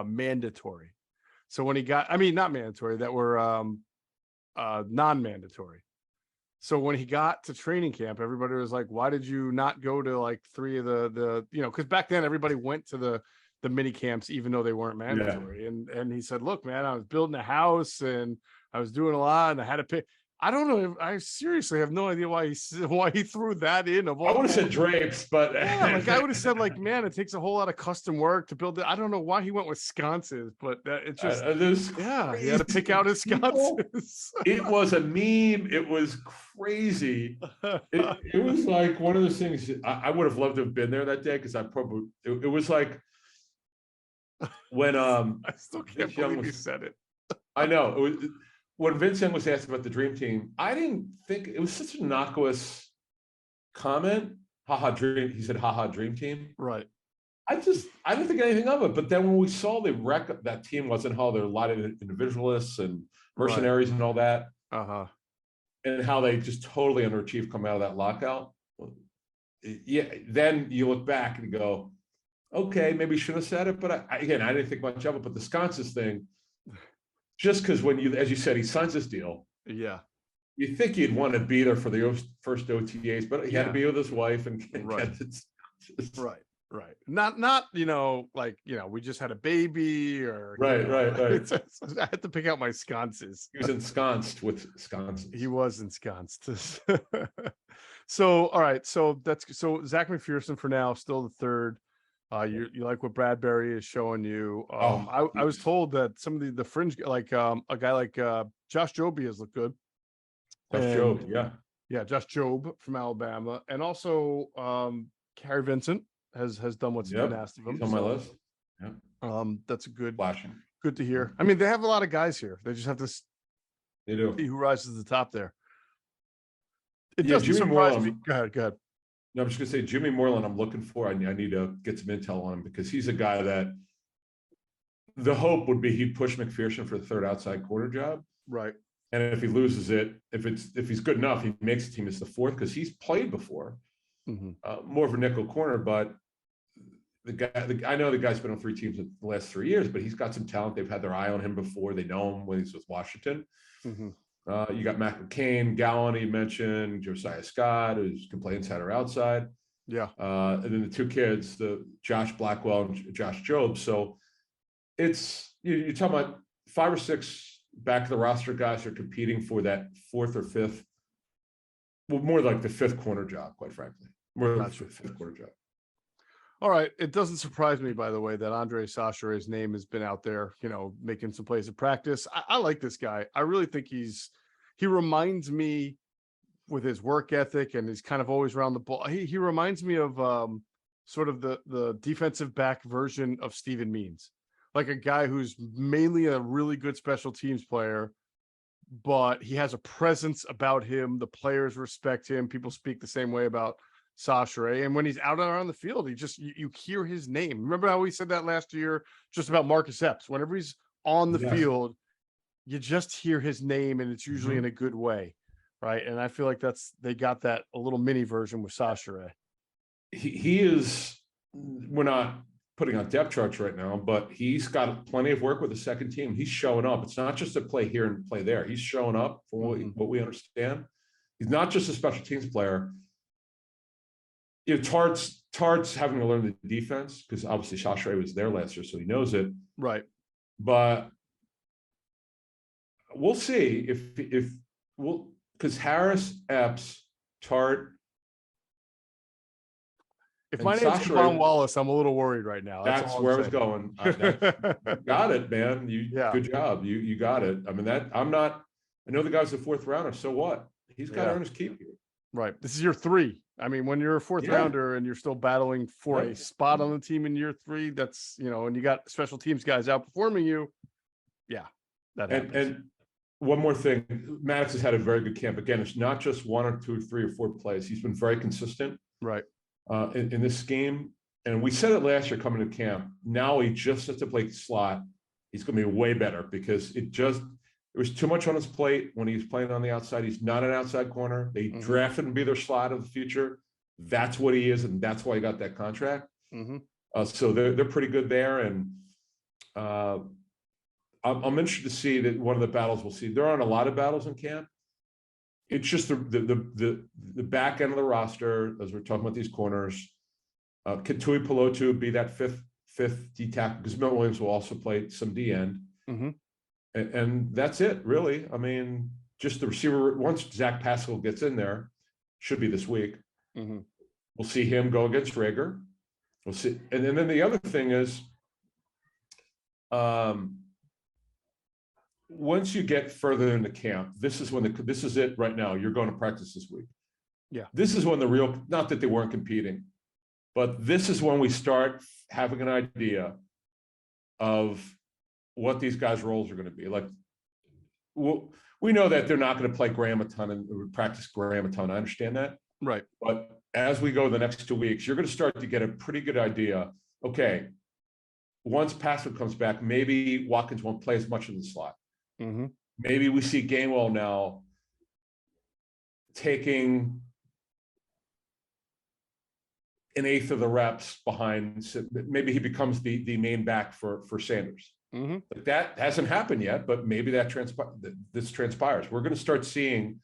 mandatory. So when he got, not mandatory, that were non-mandatory. So when he got to training camp, everybody was like, why did you not go to like 3 of the because back then everybody went to the mini camps, even though they weren't mandatory. Yeah. And he said, look, man, I was building a house and I was doing a lot and I had to pay. I don't know. I seriously have no idea why he threw that in. I would have said drapes, but yeah, like I would have said, like, man, it takes a whole lot of custom work to build it. I don't know why he went with sconces, but it just he had to pick out his sconces. It was a meme. It was crazy. It was like one of those things. I would have loved to have been there that day because I probably it was like when I still can't believe you said it. I know it was. When Vince Young was asked about the Dream Team, I didn't think it was such an innocuous comment. Haha, Dream. He said, haha, Dream Team. Right. I didn't think anything of it. But then when we saw the wreck of that team wasn't how there were a lot of individualists and mercenaries and all that. And how they just totally underachieved coming out of that lockout. Yeah. Then you look back and go, okay, maybe you should have said it. But I didn't think much of it. But the sconces thing, just because as you said, he signs this deal. Yeah. You think he'd want to be there for the first OTAs, but he had to be with his wife and Right. Not, we just had a baby or. Right. I had to pick out my sconces. He was ensconced with sconces. He was ensconced. So, all right. So Zach McPherson for now, still the third. You like what Bradbury is showing you. Oh, I was told that some of the fringe, like a guy like Josh Jobe has looked good. Josh And Jobe, yeah, yeah, Josh Jobe from Alabama. And also Carrie Vincent has done what's been yep, asked of he's him. on my So list. Yeah, that's a flashing. good to hear. I mean, they have a lot of guys here. They just have to They see do. who rises to the top there. It Yeah, doesn't Jimmy surprise me. Moreland. Go ahead, go ahead. No, I'm just gonna say Jimmy Moreland. I'm looking for. I need to get some intel on him because he's a guy that the hope would be he'd push McPherson for the third outside corner job. Right. And if he loses it, if he's good enough, he makes the team as the fourth because he's played before, Mm-hmm. more of a nickel corner. But I know the guy's been on 3 teams in the last 3 years, but he's got some talent. They've had their eye on him before. They know him when he's with Washington. Mm-hmm. You got Matt McCain, Gallen, he mentioned Josiah Scott, who's can play inside or outside. Yeah. And then the 2 kids, the Josh Blackwell and Josh Jobe. So it's you're talking about 5 or 6 back of the roster guys are competing for that 4th or 5th, well, more like the 5th corner job, quite frankly, more like the 5th corner job. All right. It doesn't surprise me, by the way, that Andre Sachere's name has been out there, making some plays of practice. I like this guy. I really think he reminds me with his work ethic, and he's kind of always around the ball. He reminds me of sort of the defensive back version of Steven Means, like a guy who's mainly a really good special teams player, but he has a presence about him. The players respect him. People speak the same way about Sachere. And when he's out around the field, you hear his name. Remember how we said that last year just about Marcus Epps? Whenever he's on the field, you just hear his name, and it's usually in a good way. Right. And I feel like they got that a little mini version with Sachere. He is, we're not putting on depth charts right now, but he's got plenty of work with the second team. He's showing up. It's not just a play here and play there. He's showing up for what we understand. He's not just a special teams player. Tart's having to learn the defense because obviously Sachere was there last year, so he knows it. Right. But we'll see if we'll, because Harris, Epps, Tart. If my name's Kevon Wallace, I'm a little worried right now. That's where I was going. Got it, man. Good job. You got it. I mean, I know the guy's the 4th rounder. So what? He's got to earn his keep here. Right. This is year 3. I mean, when you're a 4th rounder and you're still battling for a spot on the team in year 3, that's, and you got special teams guys outperforming you. Yeah, that happens. And one more thing, Maddox has had a very good camp. Again, it's not just 1 or 2 or 3 or 4 plays. He's been very consistent. Right. In this game. And we said it last year coming to camp. Now he just has to play slot. He's going to be way better because there was too much on his plate when he was playing on the outside. He's not an outside corner. They drafted him to be their slot of the future. That's what he is, and that's why he got that contract. So they're pretty good there. And I'm interested to see that one of the battles we'll see. There aren't a lot of battles in camp. It's just the back end of the roster as we're talking about these corners. Can Tui Pelotu be that fifth D tackle? Because Mel Williams will also play some D end, and that's it really. I mean, just the receiver. Once Zach Pascal gets in there, should be this week. We'll see him go against Rager. We'll see, and then the other thing is, once you get further into camp, this is it right now. You're going to practice this week. Yeah. This is when not that they weren't competing, but this is when we start having an idea of what these guys' roles are going to be. Like, we know that they're not going to play Graham a ton and practice Graham a ton. I understand that. Right. But as we go the next 2 weeks, you're going to start to get a pretty good idea. Okay. Once Pascal comes back, maybe Watkins won't play as much in the slot. Maybe we see Gainwell now taking an eighth of the reps behind. Maybe he becomes the main back for Sanders. Like that hasn't happened yet, but maybe this transpires. We're going to start seeing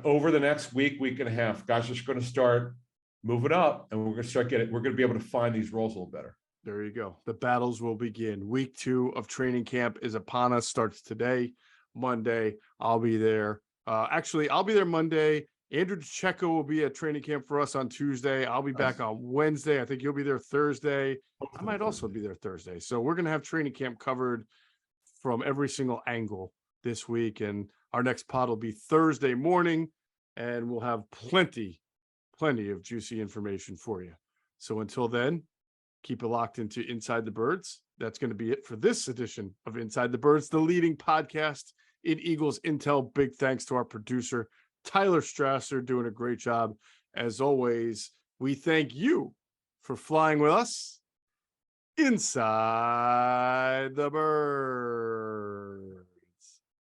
over the next week and a half, guys are going to start moving up, and we're going to be able to find these roles a little better. There you go. The battles will begin. Week 2 of training camp is upon us. Starts today, Monday. I'll be there. Actually, I'll be there Monday. Andrew Checo will be at training camp for us on Tuesday. I'll be back Nice. on Wednesday. I think you'll be there Thursday. I Hopefully might also Thursday. be there Thursday. So we're going to have training camp covered from every single angle this week. And our next pod will be Thursday morning, and we'll have plenty of juicy information for you. So until then, keep it locked into Inside the Birds. That's going to be it for this edition of Inside the Birds, the leading podcast in Eagles intel. Big thanks to our producer, Tyler Strasser, doing a great job. As always, we thank you for flying with us inside the Birds.